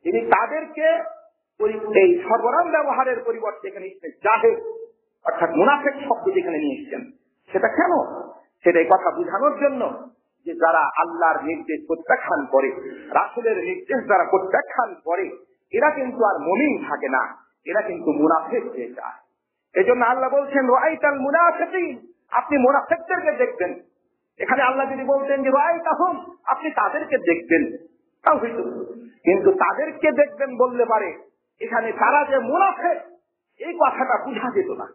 তিনি তাদেরকে এই সর্বনাম ব্যবহারের পরিবর্তে এখানে জাহেদ অর্থাৎ মুনাফিক শব্দ যেখানে নিয়ে এসেছেন। সেটা কেন? সেটাই কথা বোঝানোর জন্য যে যারা আল্লাহর নির্দেশ প্রত্যাখ্যান করে, রাসূলের নির্দেশ যারা প্রত্যাখ্যান করে, এরা কিন্তু আর মুমিন থাকে না, এরা কিন্তু মুনাফিক হয়ে যায়। এজন্য আল্লাহ বলছেন রাআইতাল মুনাফিকিন, আপনি মুনাফিকদেরকে দেখবেন। এখানে আল্লাহ যদি বলতেন যে রাআইতাহুম, আপনি তাদেরকে দেখবেন, তাও হইতো। কিন্তু তাদেরকে দেখবেন বললে পারে এখানে তারা যে মুনাফিক এই কথাটা বোঝা যেত না।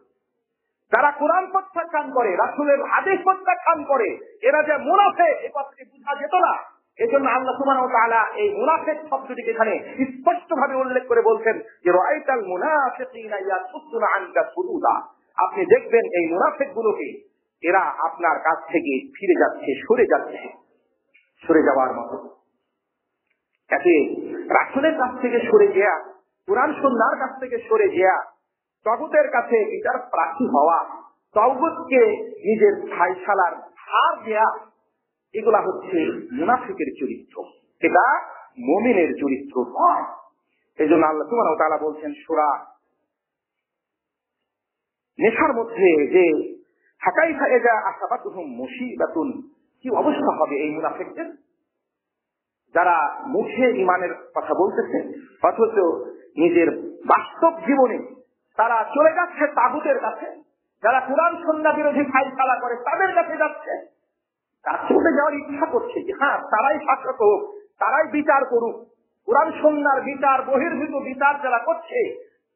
যারা কোরআন প্রত্যাখ্যান করে, রাসূলের হাদিস প্রত্যাখ্যান করে, এরা যে মুনাফিক এই কথাটি বোঝা যেত না। এজন্য আল্লাহ সুবহানাহু ওয়া তাআলা এই মুনাফিক শব্দটিকে এখানে স্পষ্টভাবে উল্লেখ করে বলছেন যে রাআইতাল মুনাফিকিনা ইয়াসুদ্দুনা আনকা সুদুদা, আপনি দেখবেন এই মুনাফিকগুলোকে, এরা আপনার কাছ থেকে ফিরে যাচ্ছে, সরে যাচ্ছে, সরে যাওয়ার মতো। এতে রাসূলের কাছ থেকে সরে যাওয়া, কোরআন সুন্নাহর কাছ থেকে সরে যাওয়া, তাগুতের কাছে বিচার প্রার্থী হওয়া, তাগুতকে নিজের ফায়সালার ভার দেয়া, এগুলা হচ্ছে মুনাফিকের চরিত্র, এটা মুমিনের চরিত্র নয়। এই জন্য আল্লাহ সুবহানাহু ওয়া তাআলা বলছেন সূরা নেশার মধ্যে যে হাকাইফা ইযা আসাবাতুহুম মুসিবাতুন, কি অবস্থা হবে এই মুনাফিকদের, যারা মুখে ঈমানের কথা বলতেছে অথচ নিজের বাস্তব জীবনে তারা চলে যাচ্ছে তাগুতের কাছে, যারা কোরআন সুন্নাহ বিরোধী ফায়সালা করে তাদের কাছে যাচ্ছে। তার চলে যাওয়ার ইচ্ছা করছে যে হ্যাঁ তারাই শাসক হোক, তারাই বিচার করুক। কোরআন সুন্নাহর বিচার বহির্ভূত বিচার যারা করছে,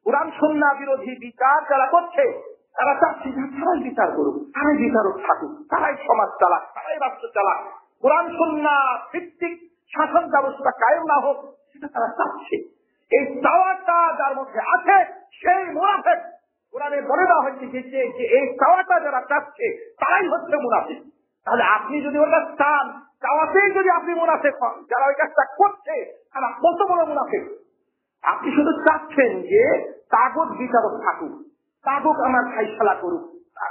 কোরআন সুন্নাহ বিরোধী বিচার যারা করছে, তারা চাচ্ছে তারাই বিচার করুক, তারাই বিচারক থাকুক, তারাই সমাজ চালাক, তারাই রাষ্ট্র চালাক, কোরআন সুন্নাহ ভিত্তিক শাসন ব্যবস্থা কায়েম না হোক, সেটা তারা চাচ্ছে। এই চাওয়াটা যার মধ্যে আছে সেই মুনাফিক। কোরআনে বলে দেওয়া হয়েছে যে এই চাওয়াটা যারা চাচ্ছে তারাই হচ্ছে মুনাফিক। তাহলে আপনি যদি ওটা চান, চাওয়াতেই যদি আপনি মুনাফিক হন, যারা ওই কাজটা করছে তারা কত বড় মুনাফিক। আপনি শুধু চাচ্ছেন যে তাগুত বিচারক থাকুক, তাগুত আমার ফায়সালা করুক,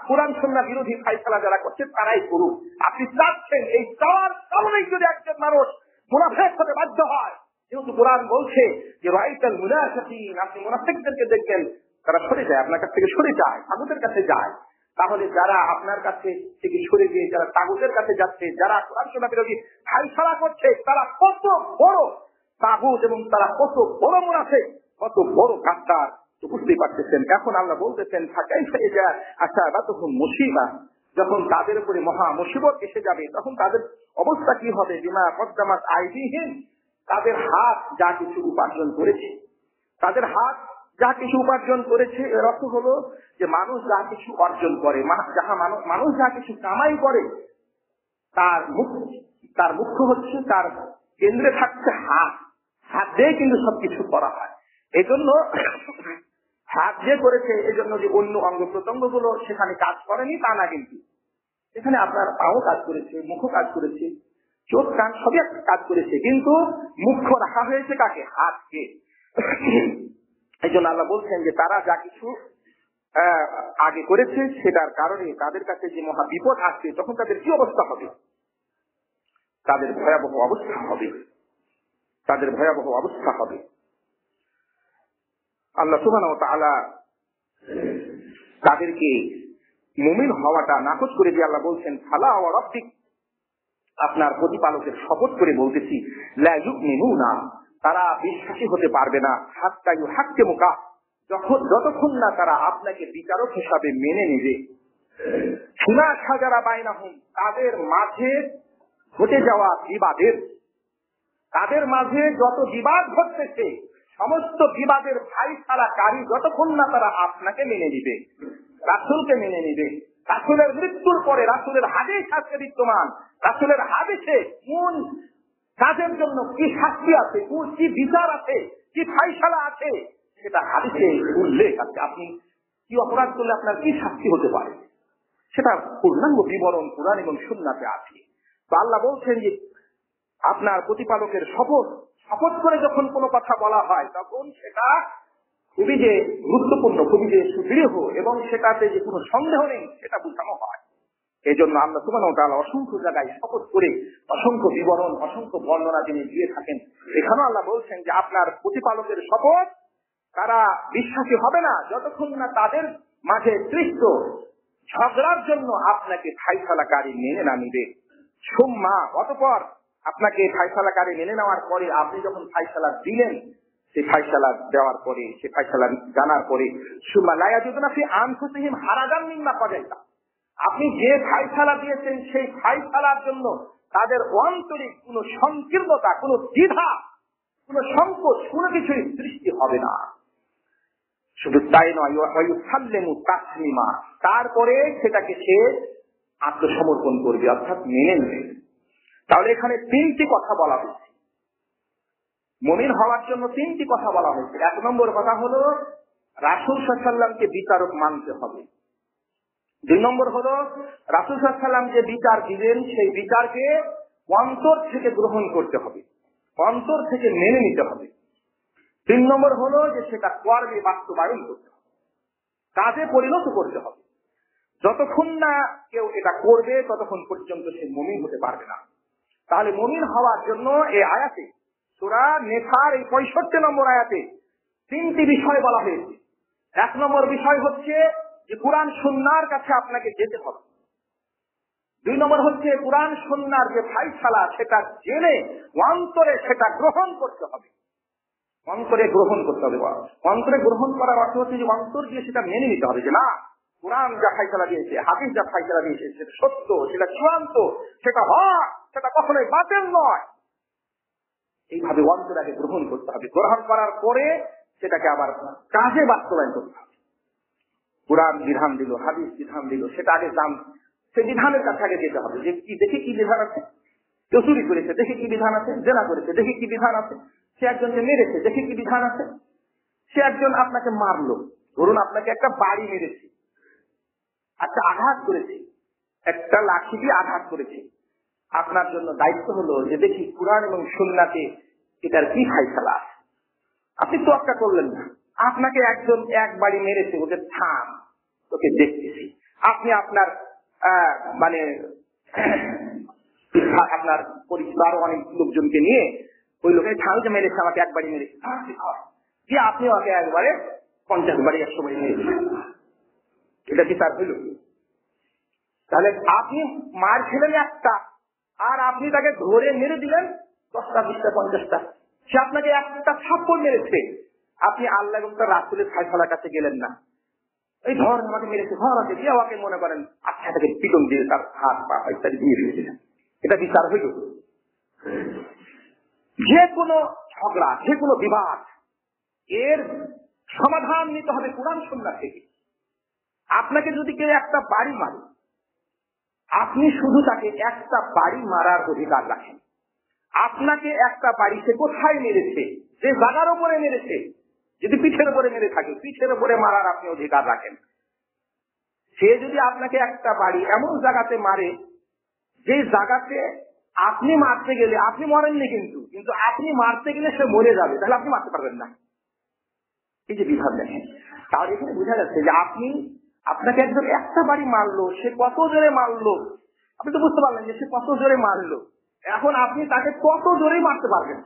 কোরআন সুন্নাহ বিরোধী ফায়সালা যারা করছে তারাই করুক। আপনি চাচ্ছেন, এই চাওয়ার কারণেই যদি একজন মানুষ মুনাফিক হতে বাধ্য হয়, যেহেতু কোরআন বলছে যে রাআইতাল মুনাফিকিন, আপনি মুনাফিকদেরকে দেখবেন তারা সরে যায়, আপনার কাছ থেকে সরে যায়, তাগুতের কাছে যায়। তাহলে যারা আপনার কাছে থেকে সরে গিয়ে যারা তাগুতের কাছে যাচ্ছে, যারা কোরআন সুন্নাহ বিরোধী ফায়সালা করছে, তারা কত বড় তাগুত এবং তারা কত বড় মুনাফিক, কত বড় গাদ্দার, তো বুঝতেই পারতেছেন। এখন আল্লাহ বলতেছেন ফাকাইফা ইযা আসাবাতুহুম মুসিবা, যখন তাদের উপরে মহা মুসিবত এসে যাবে তখন তাদের অবস্থা কি হবে? বিমা কদ্দামাত আইদিহিম, তাদের হাত যা কিছু উপার্জন করেছে, তাদের হাত যা কিছু উপার্জন করেছে, এর অর্থ হলো যে মানুষ যা কিছু অর্জন করে, মানুষ যা কিছু কামাই করে, তার মুখ্য হচ্ছে, তার কেন্দ্রে থাকছে হাত। হাত দিয়ে কিন্তু সবকিছু করা হয়। এই জন্য হাত দিয়ে করেছে, এই জন্য যে অন্য অঙ্গ প্রত্যঙ্গ গুলো সেখানে কাজ করেনি তা না, কিন্তু এখানে আপনার পাও কাজ করেছে, মুখও কাজ করেছে, চোখ কান সবই কাজ করেছে, কিন্তু মুখ্য রাখা হয়েছে কাকে? হাতকে। এই জন্য আল্লাহ বলছেন যে তারা যা কিছু আগে করেছে সেটার কারণে তাদের কাছে যে মহা বিপদ আসছে তখন তাদের কি অবস্থা হবে? তাদের ভয়াবহ অবস্থা হবে, তাদের ভয়াবহ অবস্থা হবে। আল্লাহ সুবহানাহু ওয়া তাআলা তাদেরকে মুমিন হওয়াটা নাকচ করে দিয়ে আল্লাহ বলছেন ফালা ওয়া রাব্বিক, আপনার প্রতিপালকের শপথ করে বলতেছি, লা ইউমিনুনা, তারা বিশ্বাসী হতে পারবে না, হাত্তা ইউহাক্কিমুকা, যতক্ষণ না তারা আপনাকে বিচারক হিসাবে মেনে নেবে, ফিমা শাজারা বাইনাহুম, তাদের মাঝে ঘটে যাওয়া বিবাদের, তাদের মাঝে যত বিবাদ ঘটতেছে সমস্ত বিবাদের ফায়সালাকারী যতক্ষণ না তারা আপনাকে মেনে নিবে, রাসূলকে মেনে নিবে। রাসূলের মৃত্যুর পরে রাসূলের হাদিস আজকে বিদ্যমান, রাসূলের হাদিসে কোন কাজের জন্য কি শাস্তি আছে, কি বিচার আছে, কি ফায়সালা আছে, সেটা হাদিসে উল্লেখ আছে। আপনি কি অপরাধ করলে আপনার কি শাস্তি হতে পারে, সেটা পূর্ণাঙ্গ বিবরণ কুরআন এবং সুন্নাতে আছে। তো আল্লাহ বলছেন যে আপনার প্রতিপালকের শপথ করে যখন কোনো কথা বলা হয় তখন সেটা খুবই যে গুরুত্বপূর্ণ, খুবই যে সুদৃঢ় এবং সেটাতে যে কোনো সন্দেহ নেই সেটা বোঝানো হয়। এই জন্য আল্লাহ সুবহানাহু ওয়া তাআলা অসংখ্য জায়গায় শপথ করে অসংখ্য বিবরণ, অসংখ্য বর্ণনা তিনি দিয়ে থাকেন। এখানেও আল্লাহ বলছেন যে আপনার প্রতিপালকের শপথ, তারা বিশ্বাসী হবে না যতক্ষণ না তাদের মাঝে সৃষ্ট ঝগড়ার জন্য আপনাকে ফায়সালাকারী মেনে না নিবে। সুম্মা, অতঃপর আপনাকে ফায়সালাকারী মেনে নেওয়ার পরে আপনি যখন ফায়সালা দিলেন, সেই ফায়সালা দেওয়ার পরে, সেই ফায়সালা জানার পরে, সুম্মা লা ইয়াজিদুনা ফি আনফুসিহিম হারাজান মিম্মা কাযাইতা, আপনি যে ফায়সালা দিয়েছেন সেই ফায়সালার জন্য তাদের অন্তরে কোনো সংকীর্ণতা, কোনো দ্বিধা, কোনো সংকোচ, কোনো কিছুই সৃষ্টি হবে না। শুধু তাই নয়, ওয়ায়ুসাল্লিমু তাসলিমা, তারপরে সেটাকে সে আত্মসমর্পণ করবে, অর্থাৎ মেনে নেবে। তাহলে এখানে তিনটি কথা বলা হয়েছে, মুমিন হওয়ার জন্য তিনটি কথা বলা হয়েছে। এক নম্বর কথা হলো রাসূল সাল্লাল্লাহু আলাইহি ওয়াসাল্লামকে বিচারক মানতে হবে। দুই নম্বর হলো রাসূল সাল্লাল্লাহু আলাইহি ওয়াসাল্লাম যে বিচার দিবেন সেই বিচারকে অন্তর থেকে গ্রহণ করতে হবে, অন্তর থেকে মেনে নিতে হবে। তিন নম্বর হলো যে সেটা কর্মে বাস্তবায়ন করতে হবে, কাজে পরিণত করতে হবে। যতক্ষণ না কেউ এটা করবে ততক্ষণ পর্যন্ত সে মুমিন হতে পারবে না। তাহলে মুমিন হওয়ার জন্য এই আয়াতে, সূরা নেসার এই 65 নম্বর আয়াতে তিনটি বিষয় বলা হয়েছে। এক নম্বর বিষয় হচ্ছে যে কুরআন সুন্নাহর কাছে আপনাকে যেতে হবে। দুই নম্বর হচ্ছে কুরআন সুন্নাহর যে ফায়সালা সেটা জেনে অন্তরে সেটা গ্রহণ করতে হবে, অন্তরে গ্রহণ করতে হবে। অন্তরে গ্রহণ করার অর্থ হচ্ছে যে অন্তর দিয়ে সেটা মেনে নিতে হবে যে না, কুরআন যা ফায়সালা দিয়েছে, হাদিস যা ফায়সালা দিয়েছে সেটা সত্য, সেটা চূড়ান্ত, সেটা হক, সেটা কখনোই বাতিল নয়। এইভাবে অন্তরাকে গ্রহণ করতে হবে। গ্রহণ করার পরে সেটাকে আবার কাজে বাস্তবায়ন করতে হবে। কুরআন বিধান দিল, হাদিস বিধান দিল, সেটা আগে সেই বিধানের কাছে আগে যেতে হবে যে কি, দেখি কি বিধান আছে। কেউ চুরি করেছে, দেখি কি বিধান আছে। জেনা করেছে, দেখি কি বিধান আছে। সে একজনকে মেরেছে, দেখি কি বিধান আছে। সে একজন আপনাকে মারলো, ধরুন আপনাকে একটা বাড়ি মেরেছে, একটা আঘাত করেছে, একটা লাঠি দিয়ে আঘাত করেছে। আপনার জন্য দায়িত্ব হলো যে দেখি কুরআন এবং সুন্নাতে এটার কি ফায়সালা আছে। আপনি তোয়াক্কা করলেন না, আপনাকে একজন এক বাড়ি মেরেছে, ওদের থাম, তোকে দেখতেছি। আপনি আপনার আপনার পরিবার অনেক লোকজনকে নিয়ে ওই লোকের থামকে মেরেছে, আমাকে এক বাড়ি মেরেছে, দিয়ে আপনি ওকে একবারে 50 বাড়ি 100 বাড়ি মেরেছেন। এটা কি তার হইল? তাহলে আপনি মার খেলেন একটা, আর আপনি তাকে ধরে মেরে দিলেন 10টা 20টা 50টা। সে আপনাকে একটা থাপ্পড় মেরেছে, আপনি আল্লাহ এবং তার রাসূলের ফায়সালার কাছে গেলেন না। এই ধর আমাকে মেরেছে, ধর ওকে দিয়ে ওকে মনে করেন আচ্ছা তাকে পিটন দিয়ে তার হাত পা ইত্যাদি দিয়ে দিয়েছিলেন। এটা বিচার হইল? যে কোনো ঝগড়া, যে কোনো বিবাদ, এর সমাধান নিতে হবে কুরআন সুন্নাহ থেকে। আপনাকে যদি কেউ একটা বাড়ি মারে, আপনি শুধু তাকে একটা বাড়ি মারার অধিকার রাখেন। আপনাকে একটা বাড়ি সে কোথায় মেরেছে, যে জায়গার উপরে মেরেছে, যদি পিঠের উপরে মেরে থাকে, পিঠের উপরে মারার আপনি অধিকার রাখেন। সে যদি আপনাকে একটা বাড়ি এমন জায়গাতে মারে যে জায়গাতে আপনি মারতে গেলে, আপনি মরেননি কিন্তু কিন্তু আপনি মারতে গেলে সে মরে যাবে, তাহলে আপনি মারতে পারবেন না। এই যে বিধান দেখেন, তাহলে এখানে বোঝা যাচ্ছে যে আপনাকে একজন একটা বাড়ি মারলো, সে কত জোরে মারলো, আপনি তো বুঝতে পারলেন যে সে কত জোরে মারলো। এখন আপনি তাকে কত জোরেই মারতে পারবেন।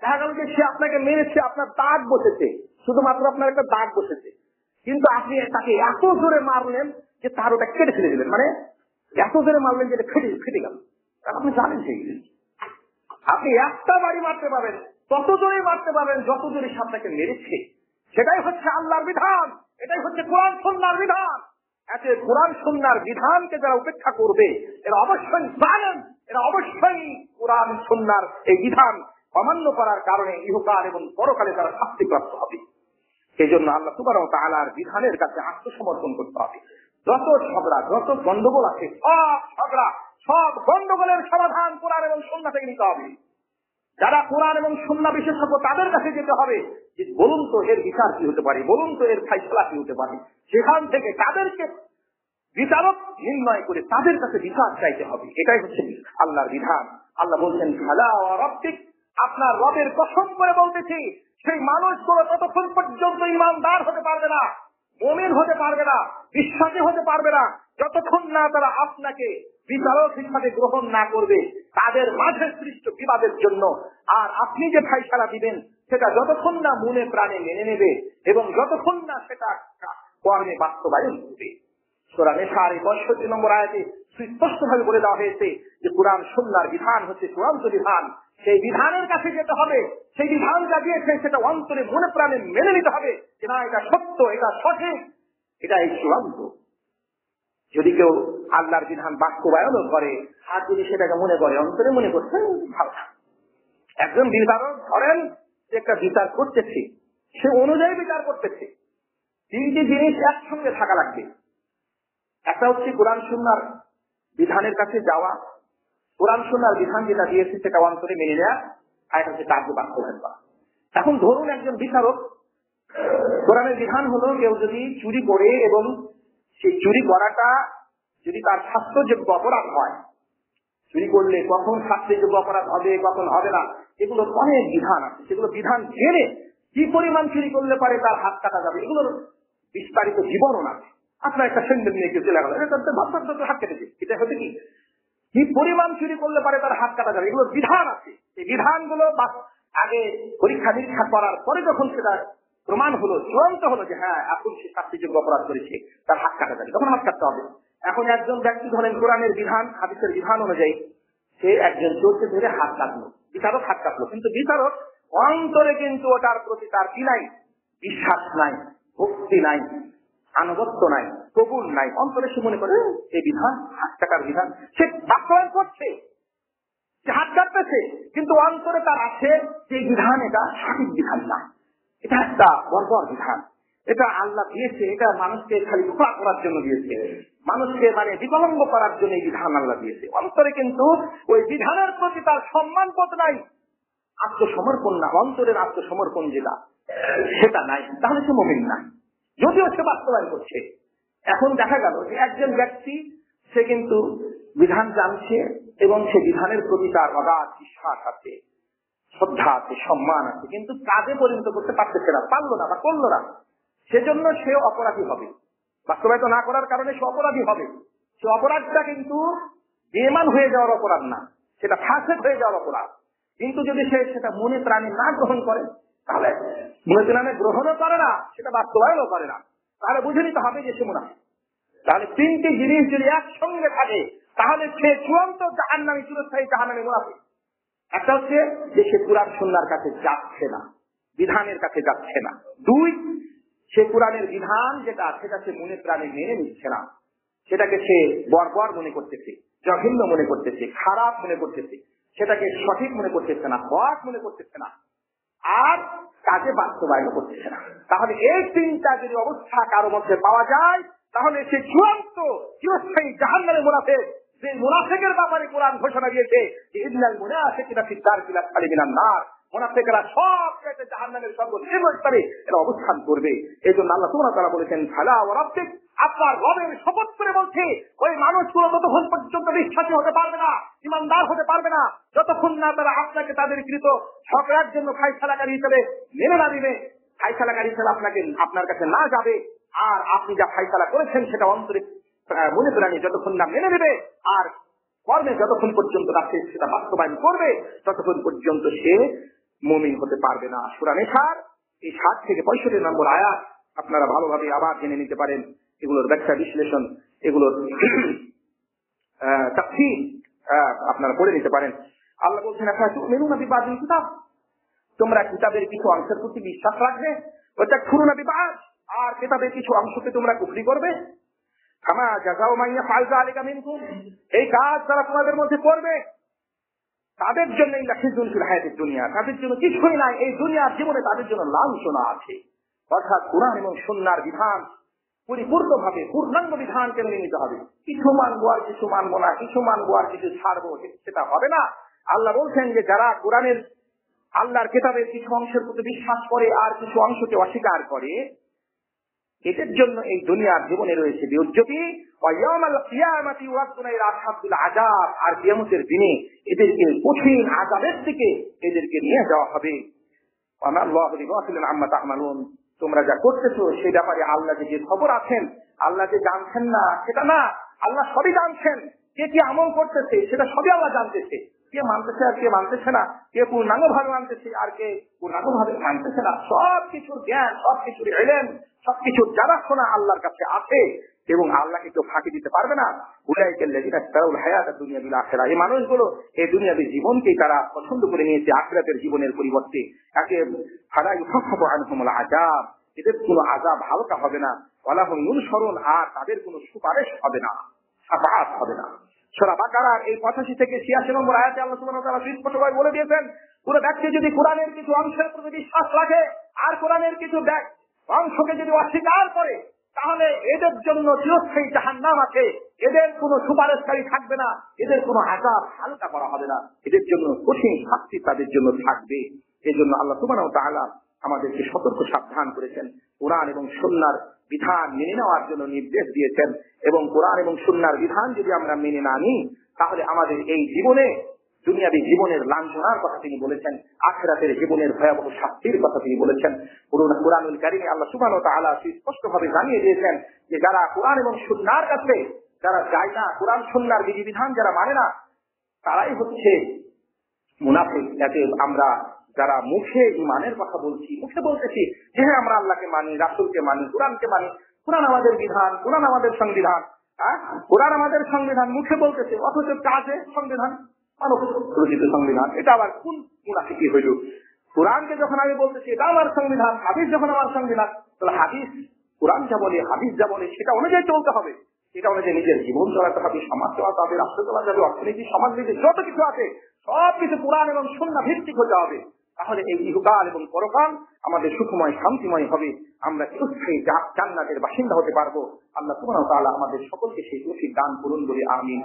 দেখা গেল যে সে আপনাকে মেরেছে, আপনার দাগ বসেছে, শুধুমাত্র আপনার একটা দাগ বসেছে, কিন্তু আপনি তাকে এত জোরে মারলেন যে তার ওটা কেটে ফেলে দিলেন, মানে এত জোরে মারলেন যে ফেটে গেল। আপনি জানেন সেই আপনি একটা বাড়ি মারতে পারবেন, তত জোরে মারতে পারবেন যত জোরে সে আপনাকে মেরেছে। সেটাই হচ্ছে আল্লাহর বিধান, এটাই হচ্ছে কোরআন সুন্নাহর বিধান। এতে কোরআন সুন্নাহর বিধানকে যারা উপেক্ষা করবে এরা অবশ্যই জানেন, এরা অবশ্যই কোরআন সুন্নাহর এই বিধান অমান্য করার কারণে ইহকাল এবং পরকালে তারা শাস্তিপ্রাপ্ত হবে। সেই জন্য আল্লাহ সুবহানাহু ওয়া তাআলার বিধানের কাছে আত্মসমর্পণ করতে হবে। যত ঝগড়া, যত গন্ডগোল আছে, সব ঝগড়া, সব গন্ডগোলের সমাধান কোরআন এবং সুন্নাহ থেকে নিতে হবে। যারা কোরআন এবং সুন্নাহ বিশেষজ্ঞ তাদের কাছে যেতে হবে যে বলুন তো এর বিচার কি হতে পারে, বলুন তো এর ফাইসলা কি হতে পারে। সেখান থেকে তাদেরকে বিচারক নির্ণয় করে তাদের কাছে বিচার চাইতে হবে। এটাই হচ্ছে আল্লাহর বিধান। আল্লাহ বলছেন ফালা ওয়া রাব্বিক, আপনার রবের কসম করে বলতেছি, সেই মানুষগুলো ততক্ষণ পর্যন্ত ঈমানদার হতে পারবে না, মুমিন হতে পারবে না, বিশ্বাসী হতে পারবে না, যতক্ষণ না তারা আপনাকে বিচারক হিসাবে গ্রহণ না করবে তাদের মাঝে সৃষ্ট বিবাদের জন্য। আর আপনি যে ফাইসালা দিবেন সেটা যতক্ষণ না মনে প্রাণে মেনে নেবে এবং যতক্ষণ না সেটা কর্মে বাস্তবায়ন করবে। সূরা নিসার ৬৫ নম্বর আয়াতে সুস্পষ্টভাবে বলে দেওয়া হয়েছে যে কুরআন সুন্নাহর বিধান হচ্ছে চূড়ান্ত বিধান। সেই বিধানের কাছে যেতে হবে, সেই বিধান যা দিয়েছে সেটা অন্তরে মনে প্রাণে মেনে নিতে হবে যে না এটা সত্য, এটা সঠিক, এটা এই চূড়ান্ত। যদি কেউ আল্লাহর বিধান বাস্তবায়নও করে আর যদি সেটাকে মনে করে অন্তরে মনে করছেন ভালো না। একজন বিচারক ধরেন যে একটা বিচার করতেছে, সে অনুযায়ী বিচার করতেছে, তিনটি জিনিস একসঙ্গে থাকা লাগবে। একটা হচ্ছে কোরআন সুন্নাহর বিধানের কাছে যাওয়া, কোরআন সুন্নাহর বিধান যেটা দিয়েছে সেটা অন্তরে মেনে নেওয়া, আর একটা হচ্ছে কার্য বাস্তবায়ন করা। এখন ধরুন একজন বিচারক, কোরআনের বিধান হলো কেউ যদি চুরি করে এবং সেই চুরি করাটা যদি তার শাস্তিযোগ্য অপরাধ হয়, চুরি করলে কখন শাস্তিযোগ্য অপরাধ হবে কখন হবে না, এগুলো অনেক বিধান আছে। সেগুলো বিধান জেনে কি পরিমাণ চুরি করলে পারে তার হাত কাটা যাবে, এগুলোর বিস্তারিত বিবরণ আছে। আপনার একটা সেন্ডেল নিয়ে কেউ চলে গেল, হাত কেটেছে, এটা হচ্ছে কি পরিমাণ চুরি করলে পারে তার হাত কাটা যাবে, এগুলোর বিধান আছে। এই বিধানগুলো আগে পরীক্ষা নিরীক্ষা করার পরে যখন সেটা প্রমাণ হলো, চূড়ান্ত হলো যে হ্যাঁ এখন সে শাস্তিযোগ্য অপরাধ করেছে, তার হাত কাটা যাবে, তখন হাত কাটতে হবে। এখন একজন ব্যক্তি ধরেন কোরআনের বিধান হাদিসের বিধান অনুযায়ী সে একজন চোরকে ধরে হাত কাটলো, বিচারক হাত কাটলো, কিন্তু বিচারক অন্তরে কিন্তু ওটার প্রতি তার কি নাই, বিশ্বাস নাই, ভক্তি নাই, আনুগত্য নাই, কবুল নাই। অন্তরে সে মনে করে এই বিধান হাত কাটার বিধান, সে বাস্তবায়ন করছে, সে হাত কাটতেছে, কিন্তু অন্তরে তার আছে যে বিধান এটা সঠিক বিধান না, এটা একটা বর্বর বিধান, এটা আল্লাহ দিয়েছে, এটা মানুষকে খালি ধোঁয়া করার জন্য দিয়েছে, মানুষকে মানে বিকলঙ্গ করার জন্য এই বিধান আল্লাহ দিয়েছে। অন্তরে কিন্তু ওই বিধানের প্রতি তার সম্মান বোধ নাই, আত্মসমর্পণ না, অন্তরের আত্মসমর্পণ যেটা সেটা নাই, তাহলে সে মুমিন না, যদিও সে বাস্তবায়ন করছে। এখন দেখা গেল যে একজন ব্যক্তি সে কিন্তু বিধান জানছে এবং সে বিধানের প্রতি তার অগাধ বিশ্বাস আছে, শ্রদ্ধা আছে, সম্মান আছে, কিন্তু কাজে পরিণত করতে পারতেছে না, পারলো না বা করলো না, সেজন্য সে অপরাধী হবে। বাস্তবায়িত না করার কারণে সে অপরাধী হবে। সে অপরাধটা কিন্তু বেঈমান হয়ে যাওয়ার অপরাধ না, সেটা ফাসিক হয়ে যাওয়ার অপরাধ। কিন্তু যদি সে সেটা মনে প্রাণে না গ্রহণ করে, তাহলে মনে প্রাণে গ্রহণও করে না, সেটা বাস্তবায়নও করে না, তাহলে বুঝে নিতে হবে যে সে মুনাফিক। তাহলে তিনটি জিনিস যদি একসঙ্গে থাকে তাহলে সে চূড়ান্ত জাহান্নামী, চিরস্থায়ী জাহান্নামী মুনাফিক। একটা হচ্ছে যে সে কুরআন সুন্নাহর কাছে যাচ্ছে না, বিধানের কাছে যাচ্ছে না। দুই, সে কুরআনের বিধান যেটা সেটা সে মনে প্রাণে মেনে নিচ্ছে না, সেটাকে সে বর্বর মনে করতেছে, জঘন্য মনে করতেছে, খারাপ মনে করতেছে, সেটাকে সঠিক মনে করতেছে না, হক মনে করতেছে না, আর কাজে বাস্তবায়ন করতেছে না। তাহলে এই তিনটা যদি অবস্থা কারো মধ্যে পাওয়া যায় তাহলে সে চূড়ান্ত চিরস্থায়ী জাহান্নামের মুনাফিক। যে মুনাফিকের ব্যাপারে কোরআন ঘোষণা দিয়েছে যে ইন্নাল মুনাফিকিনা ফি দারকিল আসফালি মিনান নার, মুনাফিকরা সব ক্ষেত্রে জাহান্নামের সর্বনিম্ন স্তরে এরা অবস্থান করবে। এই জন্য আল্লাহ সুবহানাহু ওয়া তাআলা বলেছেন ফালা ওয়া রাব্বিক, আপনার রবের শপথ করে বলছে ওই মানুষগুলো ততক্ষণ পর্যন্ত বিশ্বাসী হতে পারবে না, ইমানদার হতে পারবে না, যতক্ষণ না তারা আপনাকে তাদের কৃত ঝগড়ার জন্য ফায়সালাকারী হিসেবে মেনে না দিবে, ফায়সালাকারী হিসেবে আপনার কাছে না যাবে, আর আপনি যা ফায়সালা করেছেন সেটা অন্তরে মনে প্রাণে যতক্ষণ না মেনে নেবে আর কর্মে যতক্ষণ পর্যন্ত রাখে সেটা বাস্তবায়ন করবে, ততক্ষণ পর্যন্ত সে মুমিন হতে পারবে না। সূরা নিসার এই ৭ থেকে ৬৫ নম্বর আয়াত আপনারা ভালোভাবে আবার জেনে নিতে পারেন, এগুলোর ব্যাখ্যা বিশ্লেষণ, এগুলোর তাফসীর আপনারা পড়ে নিতে পারেন। আল্লাহ বলছেন আফাতুমিনুনা বিবাদিল কিতাব, তোমরা কিতাবের কিছু অংশের প্রতি বিশ্বাস রাখবে, ওয়াতাকফুরুনা বিবাদ, আর কিতাবের কিছু অংশকে তোমরা কুফরি করবে। কামা জাযাউ মান ইয়াফআল যালিকা মিনকুম, এই কাজ যারা তোমাদের মধ্যে করবে তাদের জন্য লাখিজুন ফিল হায়াতিদ দুনিয়া, তাদের জন্য কিছুই নাই এই দুনিয়ার জীবনে, তাদের জন্য লাঞ্ছনা আছে। অর্থাৎ কুরআন এবং সুন্নাহর বিধান পরিপূর্ণভাবে পূর্ণাঙ্গ বিধানকে মেনে নিতে হবে। কিছু মানবো আর কিছু মানবো না, কিছু মানবো আর কিছু ছাড়বো, সেটা হবে না। আল্লাহ বলছেন যে যারা কোরআনের আল্লাহর কিতাবের কিছু অংশের প্রতি বিশ্বাস করে আর কিছু অংশকে অস্বীকার করে, এদের জন্য এই দুনিয়ার জীবনে রয়েছে বিউজ্জতি, আর কিয়ামতের দিনে এদেরকে কঠিন আযাবের দিকে এদেরকে নিয়ে যাওয়া হবে। তোমরা যা করতেছো সে ব্যাপারে আল্লাহ যে খবর আছেন, আল্লাহ যে জানছেন না সেটা না, আল্লাহ সবই জানছেন। কে কি আমল করতেছে সেটা সবই আল্লাহ জানতেছে। কে মানতেছে আর কে মানতেছে না, কে পূর্ণাঙ্গ ভাবে মানতেছে আর কে পূর্ণাঙ্গ ভাবে মানতেছে না, সবকিছুর জ্ঞান, সবকিছুর ইলম, সবকিছুর জানাশোনা আল্লাহর কাছে আছে এবং আল্লাহকে কেউ ফাঁকি দিতে পারবে না। এই মানুষগুলো এই দুনিয়াবী জীবনকে তারা পছন্দ করে নিয়েছে আখিরাতের জীবনের পরিবর্তে। এদের কোনো আযাব হালকা হবে না, ওয়ালাহুম ইউনসারুন, আর তাদের কোনো সুপারিশ হবে না, শাফাআত হবে না। সূরা বাকারার এই 85 থেকে 86 নম্বর আয়াতে আল্লাহ সুবহানাহু ওয়া তাআলা স্পষ্টভাবে বলে দিয়েছেন, কোন ব্যক্তি যদি কোরআনের কিছু অংশের প্রতি বিশ্বাস রাখে আর কোরআনের কিছু অংশকে যদি অস্বীকার করে, তাহলে এদের জন্য চিরস্থায়ী জাহান্নাম আছে, এদের কোনো সুপারিশকারী থাকবে না, এদের কোনো আযাব হালকা করা হবে না, এদের জন্য কঠিন শাস্তি তাদের জন্য থাকবে। এজন্য আল্লাহ সুবহানাহু ওয়া তাআলা আমাদেরকে সতর্ক সাবধান করেছেন, কোরআন এবং সুন্নাহর বিধান মেনে নেওয়ার জন্য নির্দেশ দিয়েছেন। এবং কোরআন এবং সুন্নাহর বিধান যদি আমরা মেনে না নিই, তাহলে আমাদের এই জীবনে দুনিয়াবী জীবনের লাঞ্ছনার কথা তিনি বলেছেন, আখিরাতের জীবনের ভয়াবহ শাস্তির কথা তিনি বলেছেন। কুরআনুল কারীমে আল্লাহ সুবহানাহু ওয়া তাআলা স্পষ্টভাবে জানিয়ে দিয়েছেন যে যারা কোরআন এবং সুন্নাহর কাছে যারা যায় না, কোরআন সুন্নাহর বিধিবিধান যারা মানে না, তারাই হচ্ছে মুনাফিক। যাতে আমরা যারা মুখে ঈমানের কথা বলছি, মুখে বলতেছি যে হ্যাঁ আমরা আল্লাহকে মানি, রাসূলকে মানি, কোরআনকে মানি, কোরআন আমাদের বিধান, কোরআন আমাদের সংবিধান, কোরআন আমাদের সংবিধান, মুখে বলতেছে অথচ কাজে সংবিধান মানব রচিত সংবিধান। এটা আবার কোন মুনাফিকি হইল? কোরআনকে যখন আমি বলতেছি এটা আমার সংবিধান, হাদিস যখন আমার সংবিধান, তাহলে হাদিস কোরআন যা বলে, হাদিস যা বলে সেটা অনুযায়ী চলতে হবে, সেটা অনুযায়ী নিজের জীবন চালাতে হবে, সমাজ চালাতে হবে, রাষ্ট্র চালাতে হবে, অর্থনীতি, সমাজনীতি যত কিছু আছে সবকিছু কোরআন এবং সুন্নাহ ভিত্তিক হতে হবে। তাহলে এই ইহকাল এবং পরকাল আমাদের সুখময় শান্তিময় হবে, আমরা চিরস্থায়ী জান্নাতের বাসিন্দা হতে পারবো। আল্লাহ সুবহানাহু ওয়া তাআলা আমাদের সকলকে সেই তৌফিক দান করুন বলে আমিন।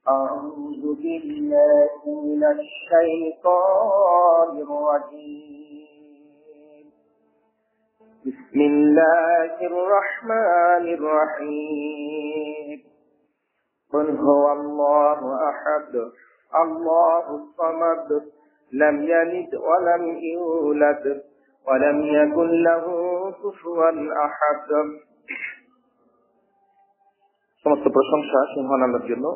أعوذ بالله من الشيطان الرجيم. بسم الله الرحمن الرحيم. قل هو الله أحد الله الصمد لم يلد ولم يولد ولم يكن له كفوا أحد. সমস্ত প্রশংসা সিংহান আল্লাহর জন্য।